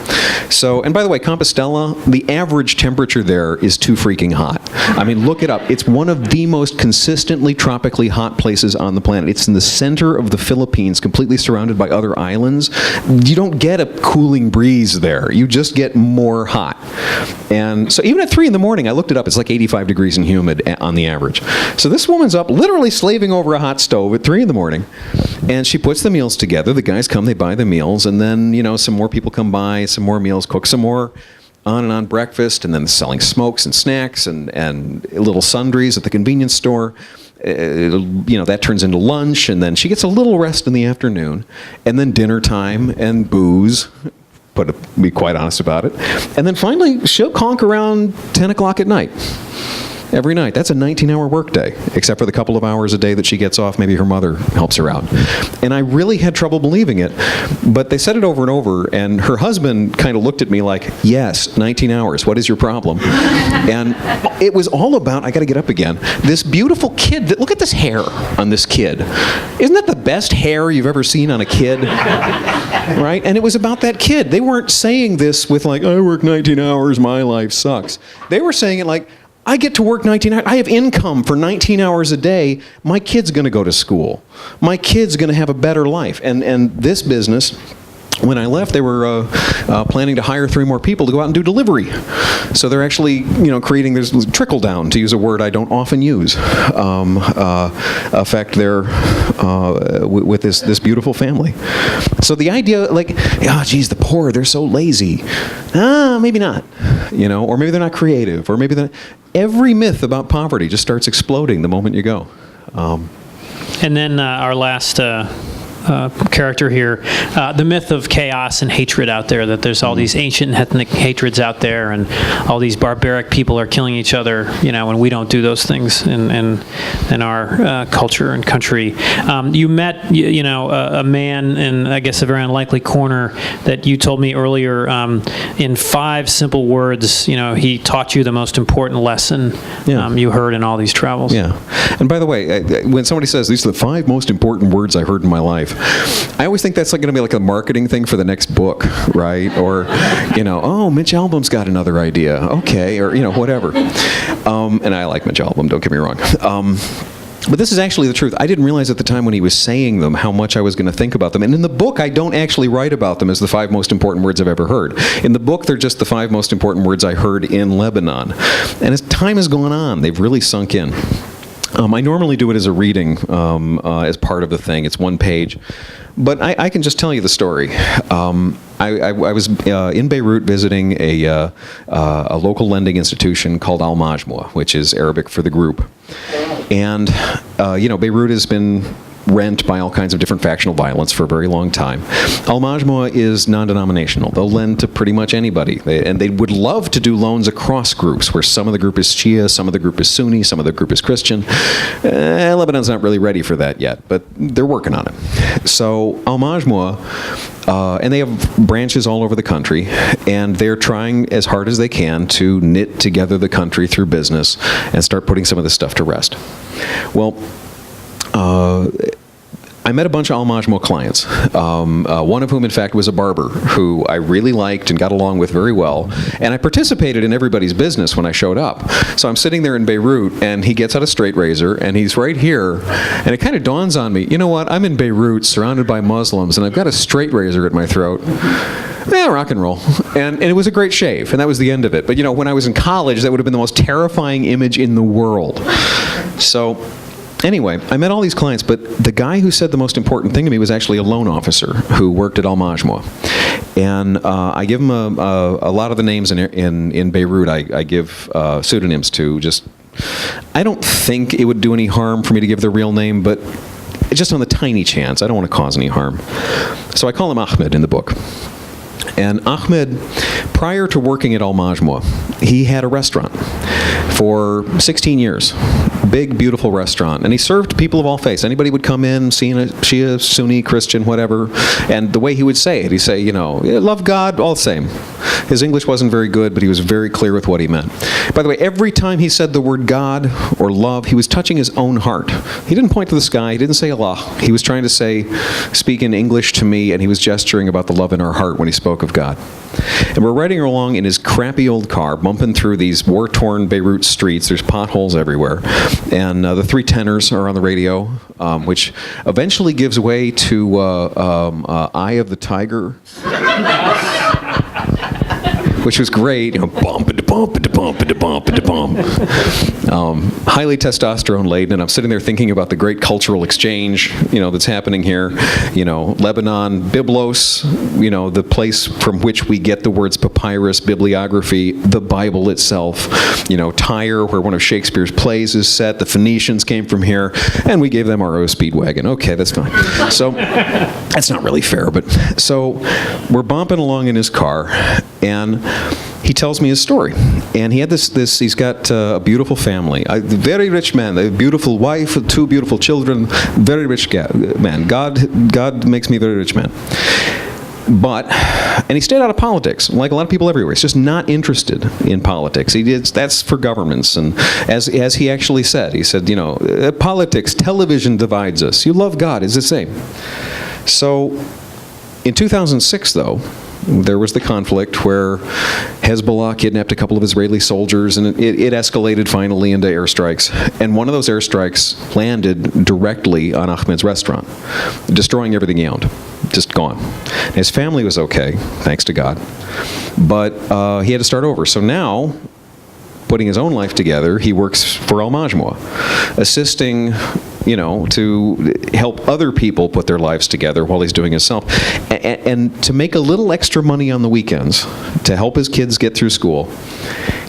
So, and by the way, Compostela, the average temperature there is too freaking hot. I mean, look it up. It's one of the most consistently tropically hot places on the planet. It's in the center of the Philippines, completely surrounded by other islands. You don't get a cooling breeze there. You just get more hot. And so even at 3 in the morning, I looked it up, it's like 85 degrees and humid on the average. So this woman's up literally slaving over a hot stove at 3 in the morning, and she puts the meals together. The guys come, they buy the meals, and then, some more people come by, some more meals, cook some more, on and on breakfast, and then selling smokes and snacks and little sundries at the convenience store. That turns into lunch, and then she gets a little rest in the afternoon, and then dinner time and booze, but to be quite honest about it. And then finally, she'll conk around 10 o'clock at night. Every night. That's a 19-hour workday, except for the couple of hours a day that she gets off. Maybe her mother helps her out. And I really had trouble believing it, but they said it over and over, and her husband kind of looked at me like, yes, 19 hours, what is your problem? And it was all about, I got to get up again, this beautiful kid. Look at this hair on this kid. Isn't that the best hair you've ever seen on a kid? Right? And it was about that kid. They weren't saying this with like, I work 19 hours, my life sucks. They were saying it like, I get to work 19 hours. I have income for 19 hours a day. My kid's going to go to school. My kid's going to have a better life. And this business when I left, they were planning to hire 3 more people to go out and do delivery. So they're actually, creating this trickle down, to use a word I don't often use, effect there with this beautiful family. So the idea, the poor, they're so lazy. Maybe not, or maybe they're not creative, or maybe they're not. Every myth about poverty just starts exploding the moment you go. And then our last character here, the myth of chaos and hatred out there, that there's all these ancient ethnic hatreds out there, and all these barbaric people are killing each other, and we don't do those things in our culture and country. You met, a man in, I guess, a very unlikely corner that you told me earlier, in 5 simple words, he taught you the most important lesson you heard in all these travels. Yeah. And by the way, when somebody says, these are the 5 most important words I heard in my life, I always think that's going to be like a marketing thing for the next book, right? Or, Mitch Albom's got another idea. Okay, or, whatever. And I like Mitch Albom, don't get me wrong. But this is actually the truth. I didn't realize at the time when he was saying them how much I was going to think about them. And in the book, I don't actually write about them as the 5 most important words I've ever heard. In the book, they're just the 5 most important words I heard in Lebanon. And as time has gone on, they've really sunk in. I normally do it as a reading as part of the thing. It's 1 page. But I can just tell you the story. I was in Beirut visiting a local lending institution called Al Majmua, which is Arabic for the group. And, Beirut has been rent by all kinds of different factional violence for a very long time. Al Majmua is non-denominational. They'll lend to pretty much anybody. They would love to do loans across groups, where some of the group is Shia, some of the group is Sunni, some of the group is Christian. Lebanon's not really ready for that yet, but they're working on it. So Al Majmua, and they have branches all over the country, and they're trying as hard as they can to knit together the country through business and start putting some of this stuff to rest. Well, I met a bunch of Al Majmua clients, one of whom, in fact, was a barber who I really liked and got along with very well. And I participated in everybody's business when I showed up. So I'm sitting there in Beirut, and he gets out a straight razor, and he's right here. And it kind of dawns on me, you know what? I'm in Beirut, surrounded by Muslims, and I've got a straight razor at my throat. Rock and roll. And it was a great shave, and that was the end of it. But, when I was in college, that would have been the most terrifying image in the world. So anyway, I met all these clients, but the guy who said the most important thing to me was actually a loan officer who worked at Al Majmua. And I give him a lot of the names in Beirut. I give pseudonyms to. I don't think it would do any harm for me to give their real name, but just on the tiny chance. I don't want to cause any harm. So I call him Ahmed in the book. And Ahmed, prior to working at Al Majmua, he had a restaurant for 16 years. Big, beautiful restaurant. And he served people of all faiths. Anybody would come in, Shia, Sunni, Christian, whatever. And the way he would say it, he'd say, love God, all the same. His English wasn't very good, but he was very clear with what he meant. By the way, every time he said the word God or love, he was touching his own heart. He didn't point to the sky. He didn't say Allah. He was trying to speak in English to me, and he was gesturing about the love in our heart when he spoke of God. And we're riding along in his crappy old car, bumping through these war-torn Beirut streets. There's potholes everywhere. And the 3 tenors are on the radio, which eventually gives way to Eye of the Tiger, which was great. Bump and bump and bump and bump and bump. Highly testosterone laden, and I'm sitting there thinking about the great cultural exchange, that's happening here. Lebanon, Biblos, the place from which we get the words papyrus, bibliography, the Bible itself. Tyre, where one of Shakespeare's plays is set. The Phoenicians came from here, and we gave them our O Speedwagon. Okay, that's fine. So that's not really fair, but so we're bumping along in his car, and he tells me his story. And he had he's got a beautiful family, a very rich man, a beautiful wife, 2 beautiful children, very rich man. God makes me a very rich man. And he stayed out of politics, like a lot of people everywhere. He's just not interested in politics. That's for governments. And as he actually said, politics, television divides us. You love God, it's the same. So in 2006, though, there was the conflict where Hezbollah kidnapped a couple of Israeli soldiers, and it escalated finally into airstrikes. And one of those airstrikes landed directly on Ahmed's restaurant, destroying everything he owned. just gone. His family was okay, thanks to God, but he had to start over. So now, putting his own life together, he works for Al Majmua, assisting, to help other people put their lives together while he's doing himself. And to make a little extra money on the weekends, to help his kids get through school,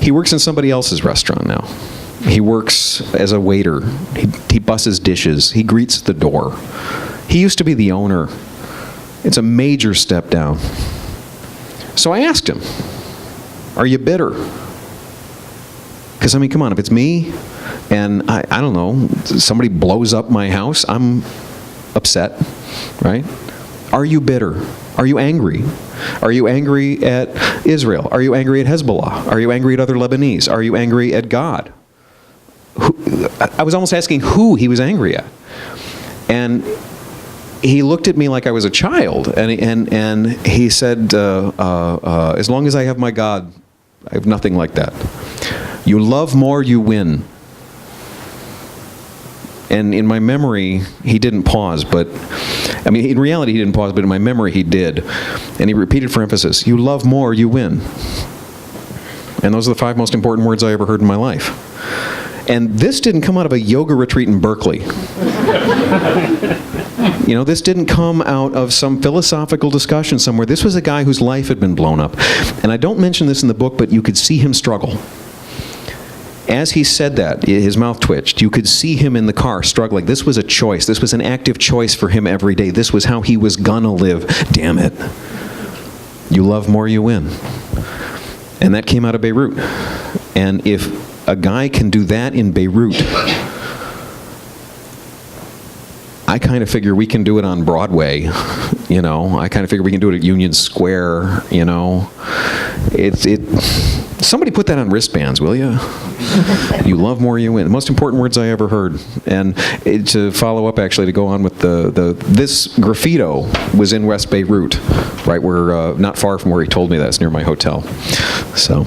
he works in somebody else's restaurant now. He works as a waiter. He busses dishes. He greets at the door. He used to be the owner. It's a major step down. So I asked him, are you bitter? Because, come on, if it's me and, I don't know, somebody blows up my house, I'm upset, right? Are you bitter? Are you angry? Are you angry at Israel? Are you angry at Hezbollah? Are you angry at other Lebanese? Are you angry at God? I was almost asking who he was angry at. And he looked at me like I was a child, and he said, as long as I have my God, I have nothing like that. You love more, you win. And in my memory, he didn't pause, but, in reality he didn't pause, but in my memory he did. And he repeated for emphasis, you love more, you win. And those are the 5 most important words I ever heard in my life. And this didn't come out of a yoga retreat in Berkeley. This didn't come out of some philosophical discussion somewhere. This was a guy whose life had been blown up. And I don't mention this in the book, but you could see him struggle. As he said that, his mouth twitched. You could see him in the car struggling. This was a choice. This was an active choice for him every day. This was how he was gonna live. Damn it. You love more, you win. And that came out of Beirut. And if a guy can do that in Beirut, I kind of figure we can do it on Broadway, I kind of figure we can do it at Union Square, Somebody put that on wristbands, will you? You love more, you win. The most important words I ever heard. And to follow up, actually, to go on with this graffito was in West Beirut, right where, not far from where he told me that. It's near my hotel. So.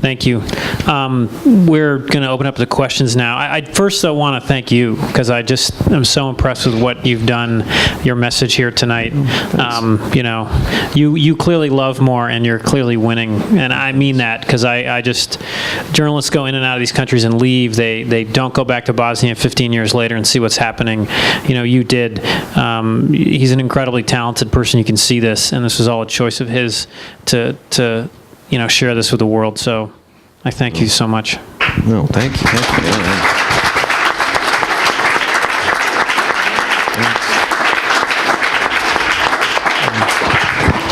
Thank you. We're going to open up the questions now. I first want to thank you, because I just am so impressed with what you've done, your message here tonight. You clearly love more, and you're clearly winning. And I mean that, because journalists go in and out of these countries and leave. They don't go back to Bosnia 15 years later and see what's happening. You did. He's an incredibly talented person. You can see this, and this was all a choice of his to share this with the world. So I thank you so much. No, thank you.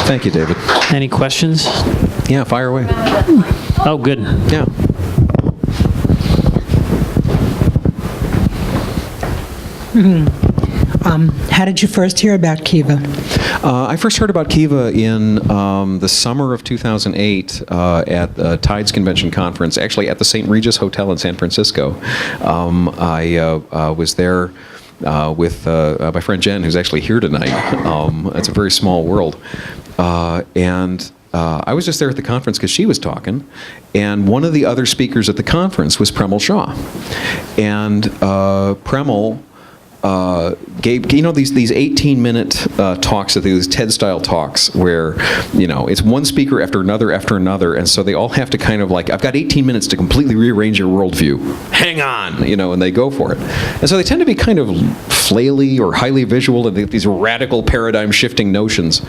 Thank you, David. Any questions? Yeah, fire away. Oh, good. Yeah. How did you first hear about Kiva? I first heard about Kiva in the summer of 2008 at the Tides Convention Conference, actually at the St. Regis Hotel in San Francisco. I was there with my friend Jen, who's actually here tonight. It's a very small world. And I was just there at the conference because she was talking, and one of the other speakers at the conference was Premal Shah. And Premal gave, these 18-minute talks, these TED-style talks, where, it's one speaker after another, and so they all have to kind of I've got 18 minutes to completely rearrange your worldview. Hang on, and they go for it. And so they tend to be kind of flaily or highly visual, and these radical paradigm-shifting notions.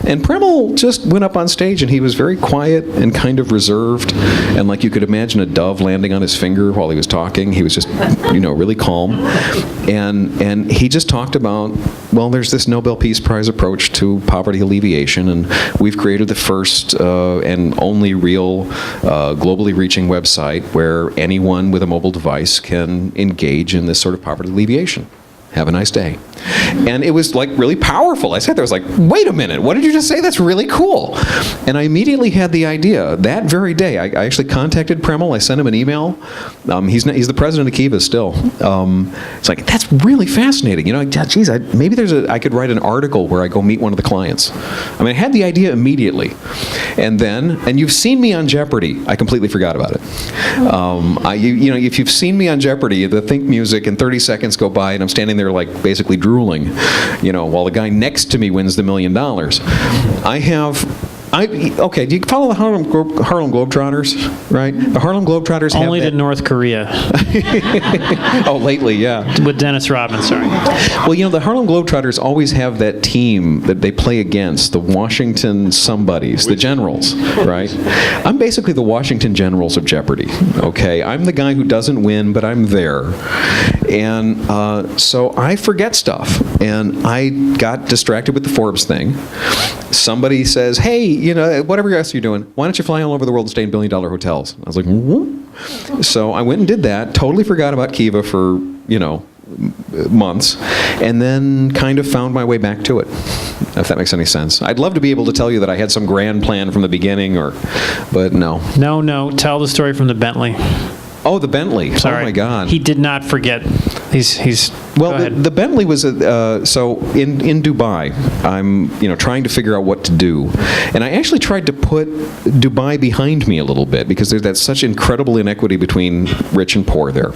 And Premal just went up on stage, and he was very quiet and kind of reserved, and like you could imagine a dove landing on his finger while he was talking. He was just, really calm. And he just talked about, there's this Nobel Peace Prize approach to poverty alleviation, and we've created the first and only real globally reaching website where anyone with a mobile device can engage in this sort of poverty alleviation. Have a nice day. And it was really powerful. I sat there, I was like, wait a minute, what did you just say? That's really cool. And I immediately had the idea. That very day, I actually contacted Premal. I sent him an email. He's the president of Kiva still. It's like, that's really fascinating. Geez, maybe I could write an article where I go meet one of the clients. I had the idea immediately. And you've seen me on Jeopardy. I completely forgot about it. If you've seen me on Jeopardy, the think music, and 30 seconds go by, and I'm standing there like basically drooling, while the guy next to me wins the $1 million. Okay, do you follow the Harlem Globetrotters, right? The Harlem Globetrotters have Only to North Korea. Oh, lately, yeah. With Dennis Rodman, sorry. Well, the Harlem Globetrotters always have that team that they play against, the Washington somebodies, the Generals, right? I'm basically the Washington Generals of Jeopardy, okay? I'm the guy who doesn't win, but I'm there. And so I forget stuff, and I got distracted with the Forbes thing. Somebody says, hey, whatever else you're doing, why don't you fly all over the world and stay in billion-dollar hotels? I was like, what? So I went and did that, totally forgot about Kiva for, months, and then kind of found my way back to it, if that makes any sense. I'd love to be able to tell you that I had some grand plan from the beginning, but no. No, tell the story from the Bentley. Oh, the Bentley. Sorry. Oh, my God. He did not forget. He's Well, the Bentley was, so in Dubai, I'm, trying to figure out what to do. And I actually tried to put Dubai behind me a little bit because there's that such incredible inequity between rich and poor there.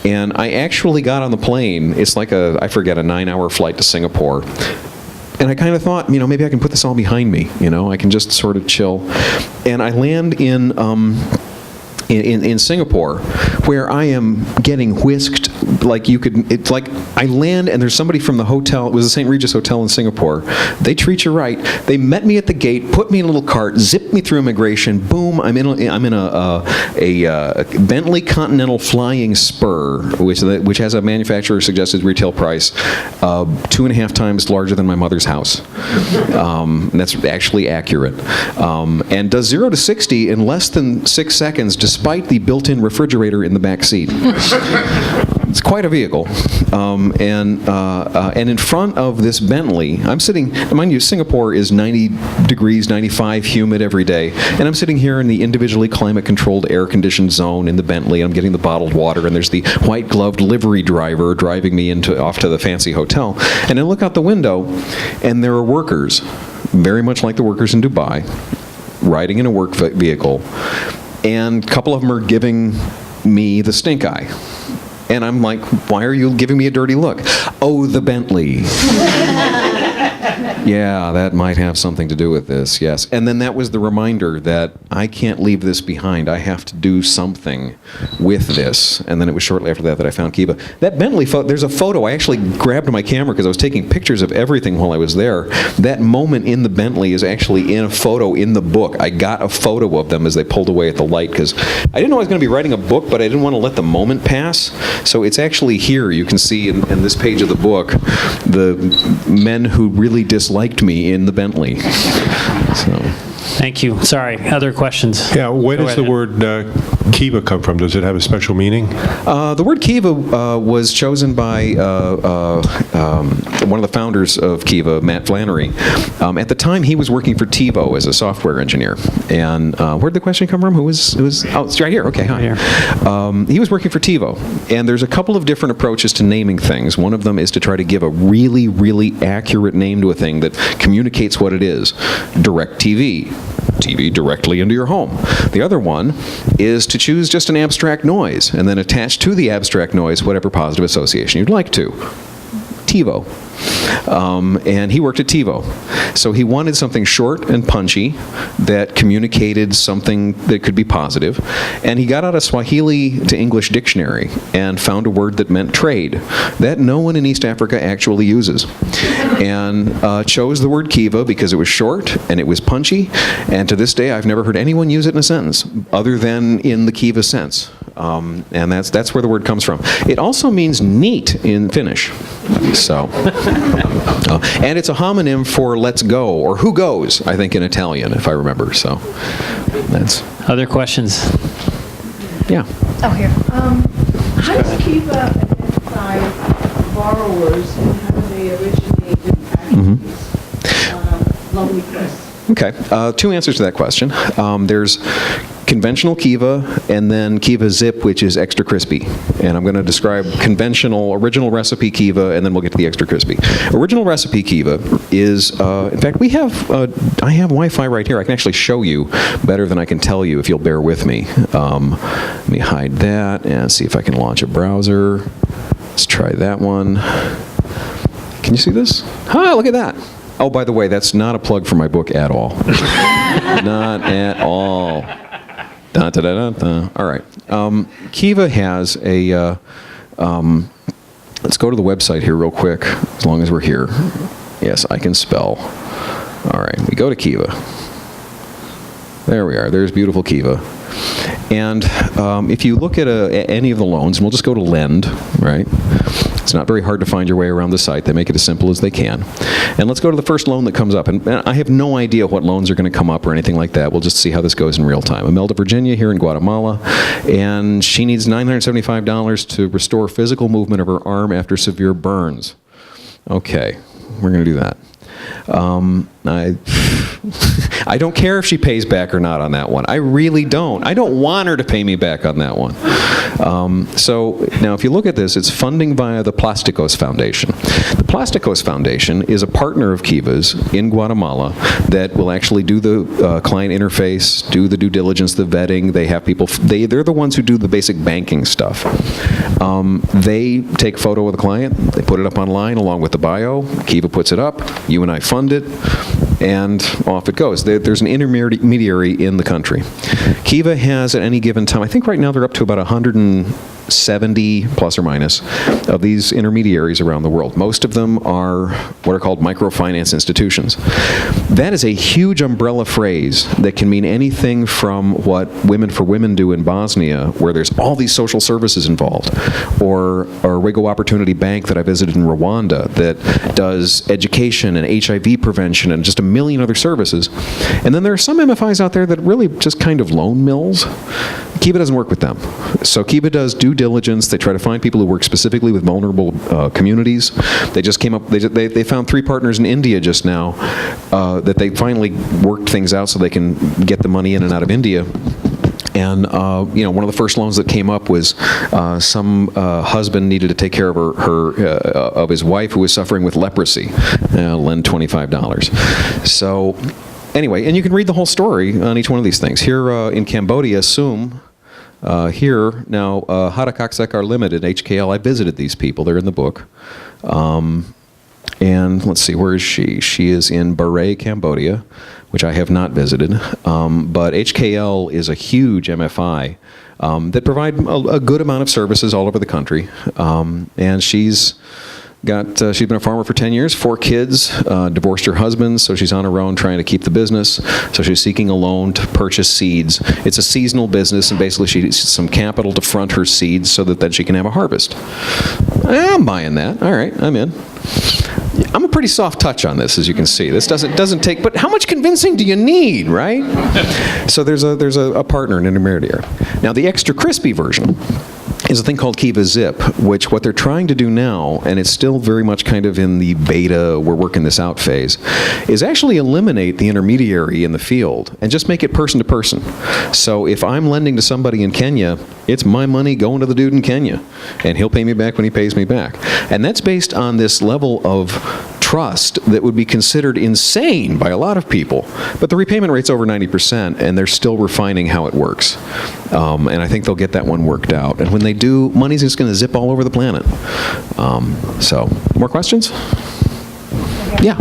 And I actually got on the plane. It's like a 9-hour flight to Singapore. And I kind of thought, maybe I can put this all behind me. I can just sort of chill. And I land in Singapore, where I am getting whisked like it's like I land and there's somebody from the hotel. It was the St. Regis Hotel in Singapore. They treat you right. They met me at the gate, put me in a little cart, zipped me through immigration. Boom! I'm in a Bentley Continental Flying Spur, which has a manufacturer suggested retail price 2.5 times larger than my mother's house. And that's actually accurate. And does 0 to 60 in less than 6 seconds, despite the built-in refrigerator in the back seat. It's quite a vehicle. And in front of this Bentley, I'm sitting, mind you, Singapore is 90 degrees, 95, humid every day, and I'm sitting here in the individually climate-controlled, air-conditioned zone in the Bentley. I'm getting the bottled water, and there's the white-gloved livery driver driving me off to the fancy hotel. And I look out the window, and there are workers, very much like the workers in Dubai, riding in a work vehicle, and a couple of them are giving me the stink eye. And I'm like, why are you giving me a dirty look? Oh, the Bentley. Yeah, that might have something to do with this, yes. And then that was the reminder that I can't leave this behind. I have to do something with this. And then it was shortly after that I found Kiva. That Bentley there's a photo. I actually grabbed my camera because I was taking pictures of everything while I was there. That moment in the Bentley is actually in a photo in the book. I got a photo of them as they pulled away at the light because I didn't know I was going to be writing a book, but I didn't want to let the moment pass. So it's actually here. You can see in this page of the book the men who really disliked me in the Bentley. So. Thank you. Sorry, other questions? Yeah, where does the word Kiva come from? Does it have a special meaning? The word Kiva was chosen by one of the founders of Kiva, Matt Flannery. At the time, he was working for TiVo as a software engineer. And where'd the question come from? Oh, it's right here. Okay, hi. Right. He was working for TiVo. And there's a couple of different approaches to naming things. One of them is to try to give a really, really accurate name to a thing that communicates what it is. DirecTV. TV directly into your home. The other one is to choose just an abstract noise and then attach to the abstract noise whatever positive association you'd like to. TiVo. And he worked at TiVo. So he wanted something short and punchy that communicated something that could be positive. And he got out a Swahili to English dictionary and found a word that meant trade that no one in East Africa actually uses. And chose the word Kiva because it was short and it was punchy. And to this day, I've never heard anyone use it in a sentence other than in the Kiva sense. And that's where the word comes from. It also means neat in Finnish. So, and it's a homonym for let's go, or who goes, I think in Italian, if I remember. So, that's. Other questions? Yeah. Oh, here. How does Kiva identify borrowers and how they originated actually loan requests? Okay. Two answers to that question. There's conventional Kiva, and then Kiva Zip, which is extra crispy. And I'm going to describe conventional, original recipe Kiva, and then we'll get to the extra crispy. Original recipe Kiva is, in fact, I have Wi-Fi right here. I can actually show you better than I can tell you if you'll bear with me. Let me hide that and see if I can launch a browser. Let's try that one. Can you see this? Ah, look at that. Oh, by the way, that's not a plug for my book at all. Not at all. Da, da, da, da, da. All right. Kiva has a, let's go to the website here real quick, as long as we're here. Yes, I can spell. All right, we go to Kiva. There we are. There's beautiful Kiva. And if you look at any of the loans, and we'll just go to Lend, right? It's not very hard to find your way around the site. They make it as simple as they can. And let's go to the first loan that comes up. And I have no idea what loans are going to come up or anything like that. We'll just see how this goes in real time. Imelda Virginia here in Guatemala, and she needs $975 to restore physical movement of her arm after severe burns. Okay, we're going to do that. I don't care if she pays back or not on that one. I really don't. I don't want her to pay me back on that one. So now if you look at this, it's funding via the Plásticos Foundation. The Plásticos Foundation is a partner of Kiva's in Guatemala that will actually do the client interface, do the due diligence, the vetting. They have people, they're the ones who do the basic banking stuff. They take a photo of the client, they put it up online along with the bio, Kiva puts it up, you and I fund it, and off it goes. There's an intermediary in the country. Kiva has at any given time, I think right now they're up to about 170 plus or minus of these intermediaries around the world. Most of them are what are called microfinance institutions. That is a huge umbrella phrase that can mean anything from what Women for Women do in Bosnia, where there's all these social services involved, or Rigo Opportunity Bank that I visited in Rwanda that does education and HIV prevention and just a million other services. And then there are some MFIs out there that really just kind of loan mills. Kiva doesn't work with them. So Kiva does due diligence. They try to find people who work specifically with vulnerable communities. They just came up, they found 3 partners in India just now that they finally worked things out so they can get the money in and out of India. And one of the first loans that came up was some husband needed to take care of of his wife who was suffering with leprosy. Lend $25. So anyway, and you can read the whole story on each one of these things. Here in Cambodia, Sum, here now, Harakaksekar Limited, HKL, I visited these people. They're in the book. And let's see, where is she? She is in Baray, Cambodia, which I have not visited. But HKL is a huge MFI that provide a good amount of services all over the country. And she's been a farmer for 10 years, 4 kids, divorced her husband, so she's on her own trying to keep the business. So she's seeking a loan to purchase seeds. It's a seasonal business, and basically she needs some capital to front her seeds so that then she can have a harvest. I'm buying that. All right, I'm in. I'm a pretty soft touch on this, as you can see. This doesn't take, but how much convincing do you need, right? So there's a partner, an intermediary. Now the extra crispy version is a thing called Kiva Zip, which what they're trying to do now, and it's still very much kind of in the beta, we're working this out phase, is actually eliminate the intermediary in the field and just make it person to person. So if I'm lending to somebody in Kenya, it's my money going to the dude in Kenya, and he'll pay me back when he pays me back. And that's based on this level of trust that would be considered insane by a lot of people. But the repayment rate's over 90%, and they're still refining how it works. And I think they'll get that one worked out. And when they do, money's just going to zip all over the planet. So, more questions? Yeah.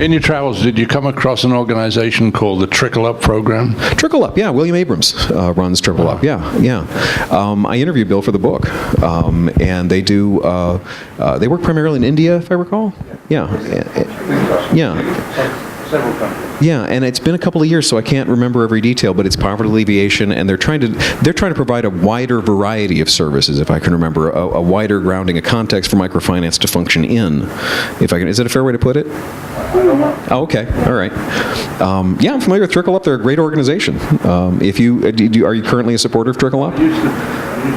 In your travels, did you come across an organization called the Trickle Up Program? Trickle Up, yeah. William Abrams runs Trickle Up, yeah. I interviewed Bill for the book, and they do. They work primarily in India, if I recall. Yeah. Several countries. Yeah, and it's been a couple of years, so I can't remember every detail, but it's poverty alleviation, and they're trying to provide a wider variety of services, if I can remember, a wider grounding, a context for microfinance to function in. If I can, is that a fair way to put it? Oh, okay, all right. Yeah, I'm familiar with Trickle Up. They're a great organization. Are you currently a supporter of Trickle Up? I used to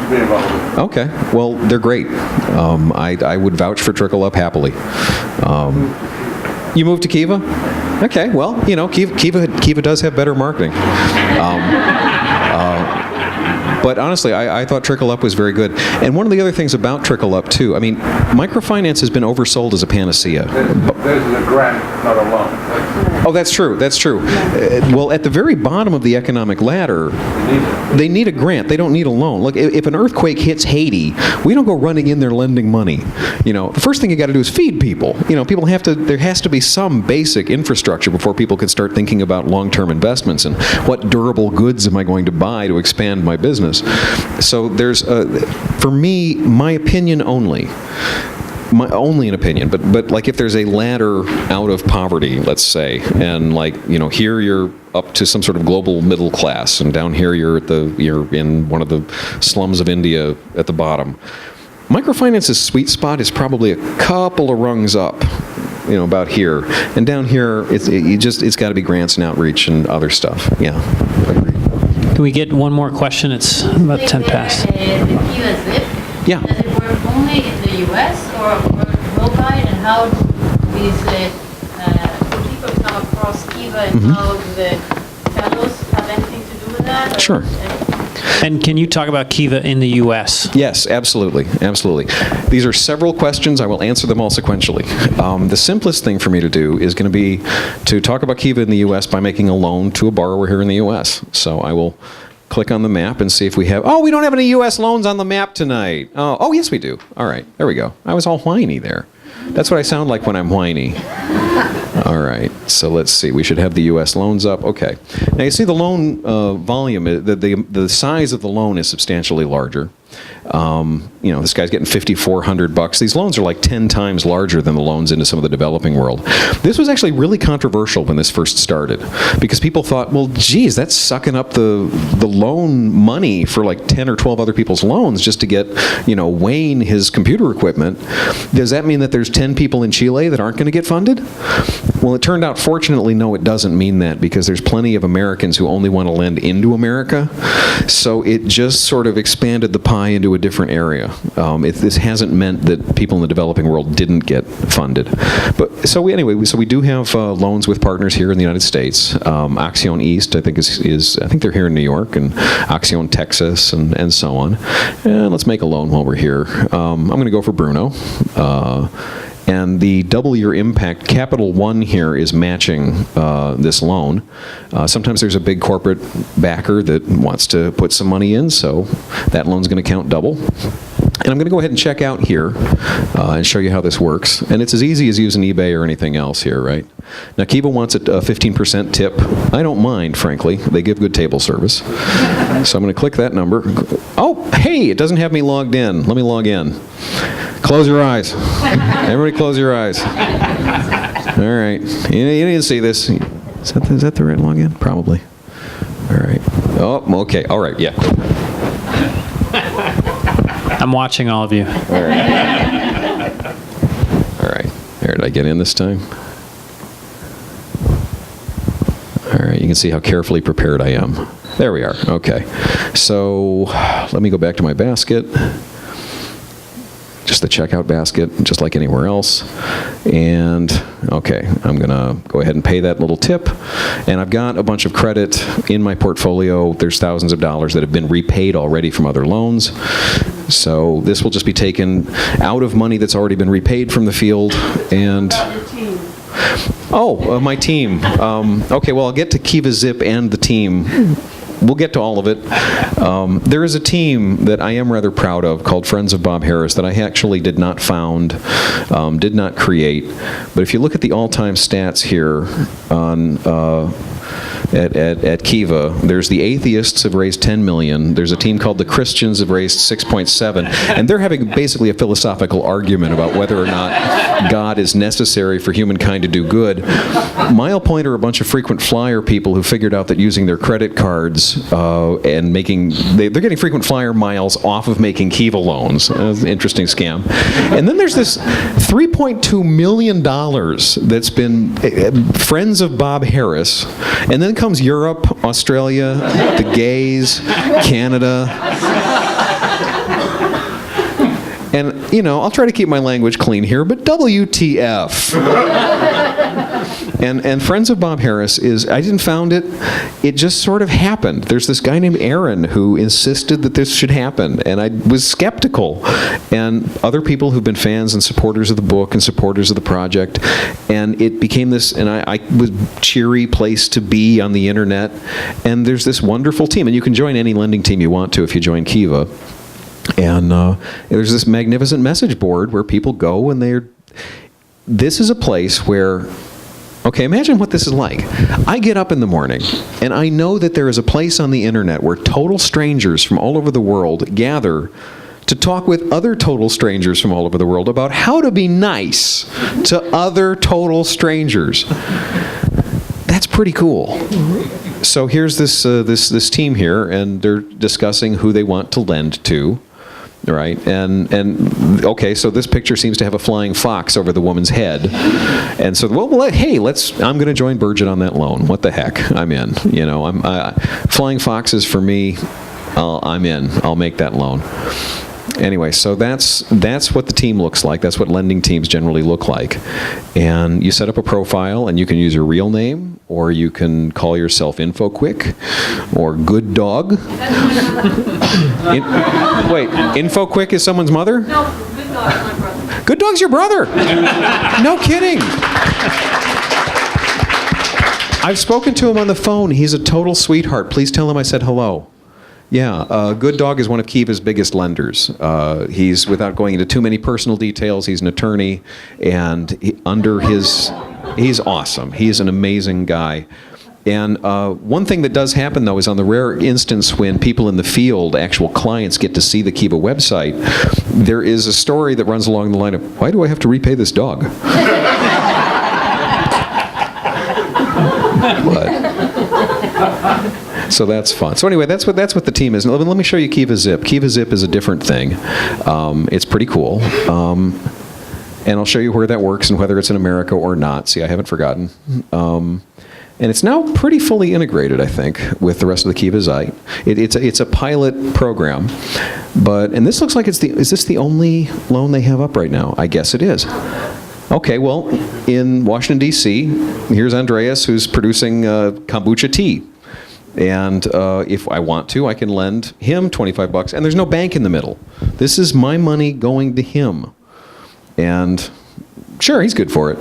be involved with it. Okay, well, they're great. I would vouch for Trickle Up happily. You moved to Kiva? Okay, well, Kiva does have better marketing. But honestly, I thought Trickle Up was very good. And one of the other things about Trickle Up, too, I mean, microfinance has been oversold as a panacea. This is a grant, not a loan. Oh, that's true. That's true. Well, at the very bottom of the economic ladder, they need a grant. They don't need a loan. Look, if an earthquake hits Haiti, we don't go running in there lending money. The first thing you got to do is feed people. People have to. There has to be some basic infrastructure before people can start thinking about long-term investments and what durable goods am I going to buy to expand my business. So there's, for me, my opinion only. Only an opinion, but like if there's a ladder out of poverty, let's say, and here you're up to some sort of global middle class, and down here you're in one of the slums of India at the bottom. Microfinance's sweet spot is probably a couple of rungs up, about here, and down here it's got to be grants and outreach and other stuff. Yeah. Can we get one more question? It's about 10 past. The Kiva Zip, Yeah. does it work only in the U.S. or work worldwide? And how do these people come across Kiva, and how do the fellows have anything to do with that? Sure. And can you talk about Kiva in the U.S.? Yes, absolutely, absolutely. These are several questions. I will answer them all sequentially. The simplest thing for me to do is going to be to talk about Kiva in the U.S. by making a loan to a borrower here in the U.S. So I will click on the map and see if we have... Oh, we don't have any U.S. loans on the map tonight. Oh, yes, we do. All right, there we go. I was all whiny there. That's what I sound like when I'm whiny. All right, so let's see. We should have the U.S. loans up. Okay. Now, you see the loan volume, the size of the loan is substantially larger. This guy's getting $5,400. These loans are like 10 times larger than the loans into some of the developing world. This was actually really controversial when this first started, because people thought, well, geez, that's sucking up the loan money for like 10 or 12 other people's loans just to get, Wayne his computer equipment. Does that mean that there's 10 people in Chile that aren't going to get funded? Well, it turned out, fortunately, no, it doesn't mean that, because there's plenty of Americans who only want to lend into America. So it just sort of expanded the pie into a different area. This hasn't meant that people in the developing world didn't get funded. But so we do have loans with partners here in the United States. Acción East, I think I think they're here in New York, and Acción Texas, and so on. And let's make a loan while we're here. I'm going to go for Bruno. And the double your impact, Capital One here is matching this loan. Sometimes there's a big corporate backer that wants to put some money in, so that loan's going to count double. And I'm going to go ahead and check out here and show you how this works. And it's as easy as using eBay or anything else here, right? Now, Kiva wants a 15% tip. I don't mind, frankly. They give good table service. So I'm going to click that number. Oh, hey, it doesn't have me logged in. Let me log in. Close your eyes. Everybody close your eyes. All right. You didn't see this. Is that the right login? Probably. All right. Oh, okay. All right. Yeah. I'm watching all of you. All right. All right. There, did I get in this time? All right. You can see how carefully prepared I am. There we are. Okay. So let me go back to my basket. Just the checkout basket, just like anywhere else. And, okay, I'm going to go ahead and pay that little tip. And I've got a bunch of credit in my portfolio. There's thousands of dollars that have been repaid already from other loans. So this will just be taken out of money that's already been repaid from the field. And... Oh, my team. Okay, well, I'll get to Kiva Zip and the team. We'll get to all of it. There is a team that I am rather proud of called Friends of Bob Harris that I actually did not found, did not create. But if you look at the all-time stats here on at Kiva, there's the atheists have raised 10 million. There's a team called the Christians have raised 6.7, and they're having basically a philosophical argument about whether or not God is necessary for humankind to do good. Mile Point are a bunch of frequent flyer people who figured out that using their credit cards and they're getting frequent flyer miles off of making Kiva loans. That's an interesting scam. And then there's this $3.2 million that's been Friends of Bob Harris, and then comes Europe, Australia, the gays, Canada. And, I'll try to keep my language clean here, but WTF. And Friends of Bob Harris I didn't found it. It just sort of happened. There's this guy named Aaron who insisted that this should happen, and I was skeptical. And other people who've been fans and supporters of the book and supporters of the project, and it became this, and I was cheery place to be on the internet. And there's this wonderful team, and you can join any lending team you want to if you join Kiva. And there's this magnificent message board where people go, and this is a place where, okay, imagine what this is like. I get up in the morning, and I know that there is a place on the internet where total strangers from all over the world gather to talk with other total strangers from all over the world about how to be nice to other total strangers. That's pretty cool. So here's this team here, and they're discussing who they want to lend to. Right, and okay, so this picture seems to have a flying fox over the woman's head, and so hey, I'm going to join Burgett on that loan. What the heck, I'm in. You know, flying foxes for me. I'm in. I'll make that loan. Anyway, so that's what the team looks like. That's what lending teams generally look like. And you set up a profile, and you can use your real name, or you can call yourself InfoQuick, or Good Dog. Wait, InfoQuick is someone's mother? No, Good Dog's my brother. Good Dog's your brother? No kidding. I've spoken to him on the phone. He's a total sweetheart. Please tell him I said hello. Yeah, Good Dog is one of Kiva's biggest lenders. He's, without going into too many personal details, he's an attorney, and he's awesome. He's an amazing guy. And one thing that does happen, though, is on the rare instance when people in the field, actual clients, get to see the Kiva website, there is a story that runs along the line of, why do I have to repay this dog? So that's fun. So anyway, that's what the team is. Let me show you Kiva Zip. Kiva Zip is a different thing. It's pretty cool. And I'll show you where that works and whether it's in America or not. See, I haven't forgotten. And it's now pretty fully integrated, I think, with the rest of the Kiva site. It's a pilot program. And this looks like is this the only loan they have up right now? I guess it is. Okay, well, in Washington, D.C., here's Andreas, who's producing kombucha tea. And if I want to, I can lend him $25, and there's no bank in the middle. This is my money going to him. And sure, he's good for it.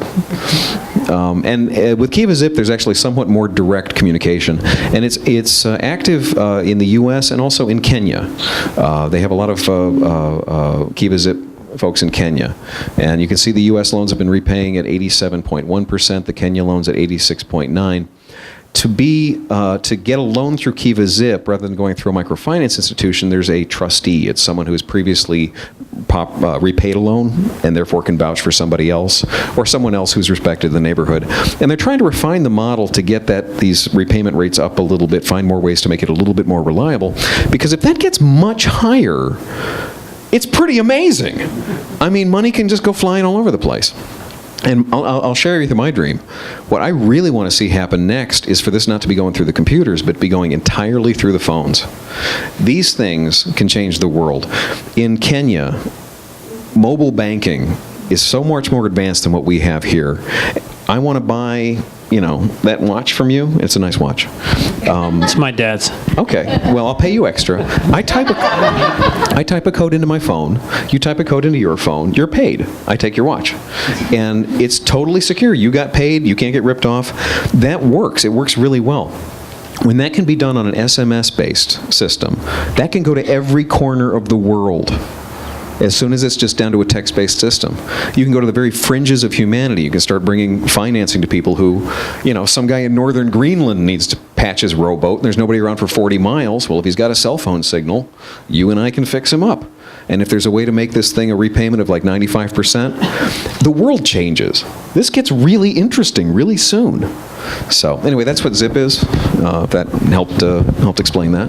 And with Kiva Zip, there's actually somewhat more direct communication. And it's active in the U.S. and also in Kenya. They have a lot of Kiva Zip folks in Kenya. And you can see the U.S. loans have been repaying at 87.1%, the Kenya loans at 86.9%. To get a loan through Kiva Zip, rather than going through a microfinance institution, there's a trustee. It's someone who has previously repaid a loan and therefore can vouch for somebody else, or someone else who's respected in the neighborhood. And they're trying to refine the model to get these repayment rates up a little bit, find more ways to make it a little bit more reliable. Because if that gets much higher, it's pretty amazing. I mean, money can just go flying all over the place. And I'll share with you my dream. What I really want to see happen next is for this not to be going through the computers, but be going entirely through the phones. These things can change the world. In Kenya, mobile banking is so much more advanced than what we have here. I want to buy, that watch from you. It's a nice watch. It's my dad's. Okay. Well, I'll pay you extra. I type a code into my phone. You type a code into your phone. You're paid. I take your watch. And it's totally secure. You got paid. You can't get ripped off. That works. It works really well. When that can be done on an SMS-based system, that can go to every corner of the world. As soon as it's just down to a text-based system. You can go to the very fringes of humanity. You can start bringing financing to people who, some guy in northern Greenland needs to patch his rowboat, and there's nobody around for 40 miles. Well, if he's got a cell phone signal, you and I can fix him up. And if there's a way to make this thing a repayment of like 95%, the world changes. This gets really interesting really soon. So anyway, that's what Zip is. If that helped explain that.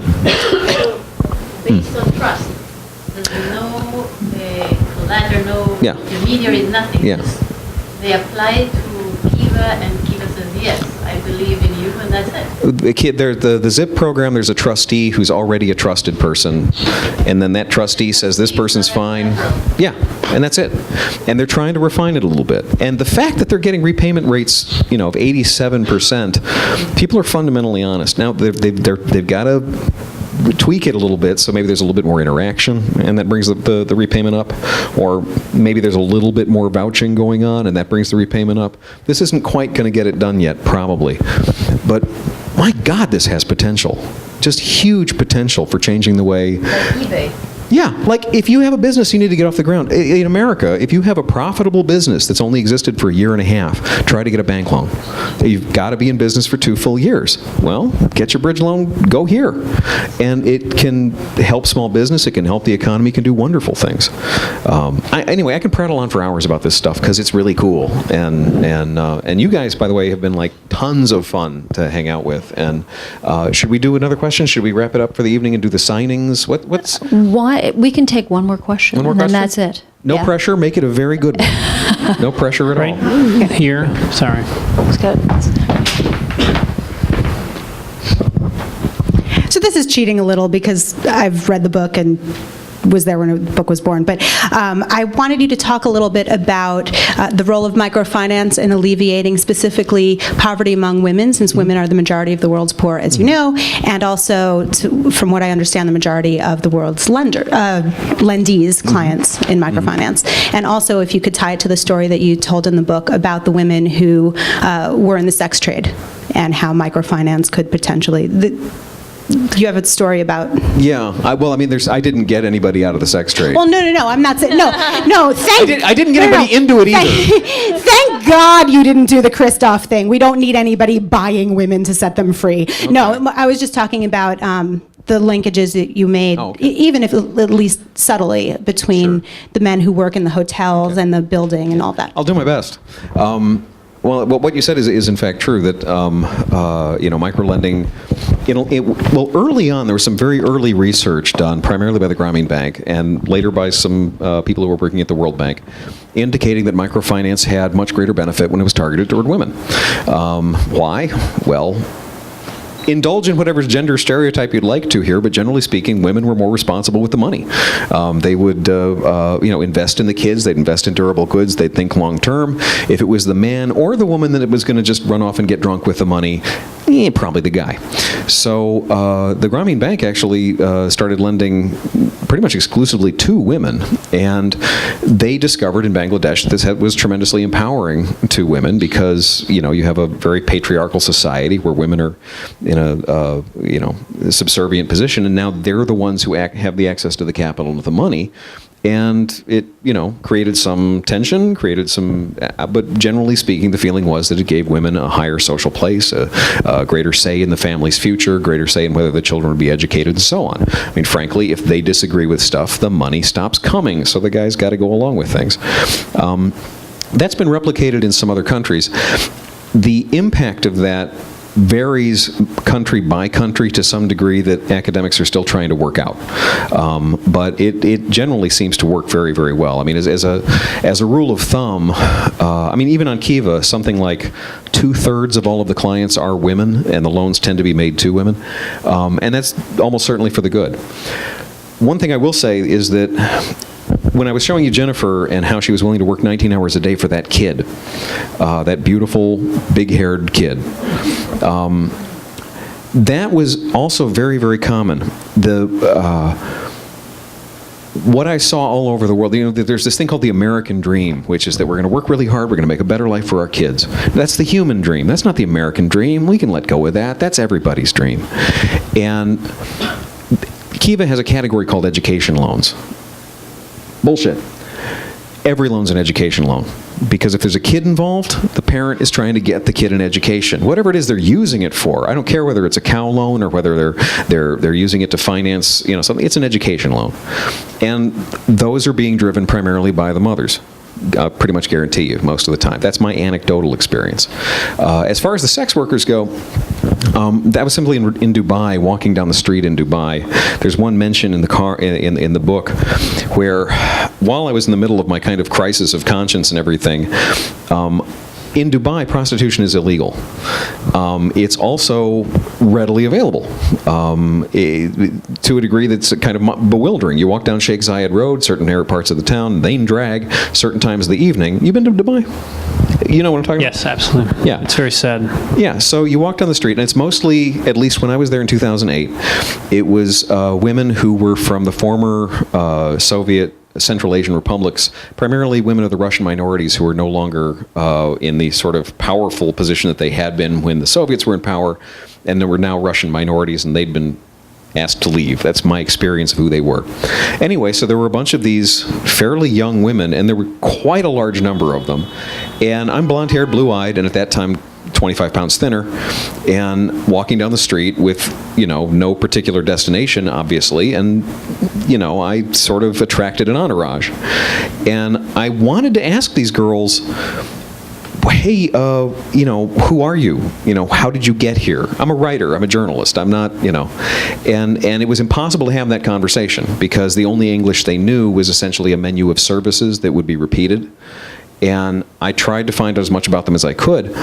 Based on trust. There's no collateral, no intermediary, nothing. Yeah. Just they apply to Kiva, and Kiva says, yes, I believe in you, and that's it. the ZIP program, there's a trustee who's already a trusted person, and then that trustee says this person's fine. Yeah, and that's it. And they're trying to refine it a little bit. And the fact that they're getting repayment rates, of 87%, people are fundamentally honest. Now they've got to tweak it a little bit, so maybe there's a little bit more interaction, and that brings the repayment up. Or maybe there's a little bit more vouching going on, and that brings the repayment up. This isn't quite going to get it done yet, probably. But my God, this has potential. Just huge potential for changing the way. Like eBay. Yeah, like if you have a business, you need to get off the ground. In America, if you have a profitable business that's only existed for a year and a half, try to get a bank loan. You've got to be in business for 2 full years. Well, get your bridge loan, go here. And it can help small business, it can help the economy, it can do wonderful things. Anyway, I can prattle on for hours about this stuff because it's really cool. And you guys, by the way, have been like tons of fun to hang out with. And should we do another question? Should we wrap it up for the evening and do the signings? What's... Why? We can take one more question, One more and question? then that's it. No Yeah. pressure, make it a very good one. No pressure at Right all. here. Sorry. So this is cheating a little because I've read the book and was there when the book was born. But I wanted you to talk a little bit about the role of microfinance in alleviating specifically poverty among women, since women are the majority of the world's poor, as you know, and also, from what I understand, the majority of the world's lendees, clients in microfinance. And also, if you could tie it to the story that you told in the book about the women who were in the sex trade and how microfinance could potentially... You have a story about... Yeah, I didn't get anybody out of the sex trade. Well, no, I'm not saying... No, thank... I didn't get anybody into it either. Thank God you didn't do the Christoph thing. We don't need anybody buying women to set them free. Okay. No, I was just talking about the linkages that you made, even if at least subtly, between the men who work in the hotels and the building and all that. I'll do my best. Well, what you said is in fact true, that microlending, early on there was some very early research done primarily by the Grameen Bank and later by some people who were working at the World Bank, indicating that microfinance had much greater benefit when it was targeted toward women. Why? Well, indulge in whatever gender stereotype you'd like to here, but generally speaking, women were more responsible with the money. They would, invest in the kids. They'd invest in durable goods. They'd think long term. If it was the man or the woman that was going to just run off and get drunk with the money, probably the guy. So the Grameen Bank actually started lending pretty much exclusively to women, and they discovered in Bangladesh that this was tremendously empowering to women because you have a very patriarchal society where women are in a subservient position, and now they're the ones who have the access to the capital and the money. And it, created some tension, but generally speaking, the feeling was that it gave women a higher social place, a greater say in the family's future, greater say in whether the children would be educated, and so on. I mean, frankly, if they disagree with stuff, the money stops coming, so the guy's got to go along with things. That's been replicated in some other countries. The impact of that varies country by country to some degree that academics are still trying to work out. But it generally seems to work very, very well. I mean, as a rule of thumb, even on Kiva, something like 2/3 of all of the clients are women, and the loans tend to be made to women. And that's almost certainly for the good. One thing I will say is that when I was showing you Jennifer and how she was willing to work 19 hours a day for that kid, that beautiful, big-haired kid, that was also very, very common. What I saw all over the world, there's this thing called the American dream, which is that we're going to work really hard, we're going to make a better life for our kids. That's the human dream. That's not the American dream. We can let go of that. That's everybody's dream. And Kiva has a category called education loans. Bullshit. Every loan's an education loan. Because if there's a kid involved, the parent is trying to get the kid an education. Whatever it is they're using it for. I don't care whether it's a cow loan or whether they're using it to finance, something. It's an education loan. And those are being driven primarily by the mothers. Pretty much guarantee you most of the time. That's my anecdotal experience. As far as the sex workers go, that was simply in Dubai, walking down the street in Dubai. There's one mention in the car in the book where, while I was in the middle of my kind of crisis of conscience and everything, in Dubai, prostitution is illegal. It's also readily available to a degree that's kind of bewildering. You walk down Sheikh Zayed Road, certain parts of the town, they drag, certain times of the evening. You've been to Dubai? You know what I'm talking about? Yes, absolutely. Yeah. It's very sad. Yeah, so you walk down the street, and it's mostly, at least when I was there in 2008, it was women who were from the former Soviet Central Asian republics, primarily women of the Russian minorities who are no longer in the sort of powerful position that they had been when the Soviets were in power, and there were now Russian minorities, and they'd been asked to leave. That's my experience of who they were. Anyway, so there were a bunch of these fairly young women, and there were quite a large number of them. And I'm blonde-haired, blue-eyed, and at that time 25 pounds thinner, and walking down the street with, no particular destination, obviously, and, I sort of attracted an entourage. And I wanted to ask these girls, hey, who are you? How did you get here? I'm a writer. I'm a journalist. I'm not, and it was impossible to have that conversation because the only English they knew was essentially a menu of services that would be repeated. And I tried to find out as much about them as I could.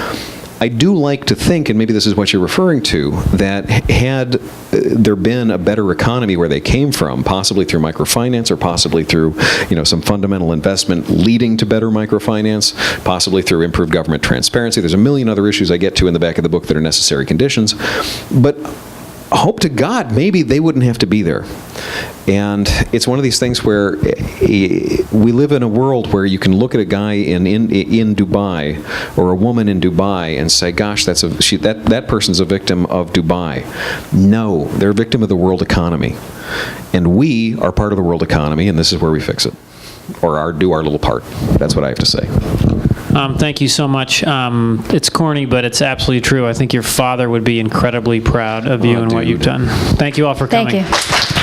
I do like to think, and maybe this is what you're referring to, that had there been a better economy where they came from, possibly through microfinance or possibly through, some fundamental investment leading to better microfinance, possibly through improved government transparency. There's a million other issues I get to in the back of the book that are necessary conditions. But hope to God, maybe they wouldn't have to be there. And it's one of these things where we live in a world where you can look at a guy in Dubai or a woman in Dubai and say, gosh, that person's a victim of Dubai. No, they're a victim of the world economy. And we are part of the world economy, and this is where we fix it, or do our little part. That's what I have to say. Thank you so much. It's corny, but it's absolutely true. I think your father would be incredibly proud of you and what you've done. Thank you all for coming. Thank you.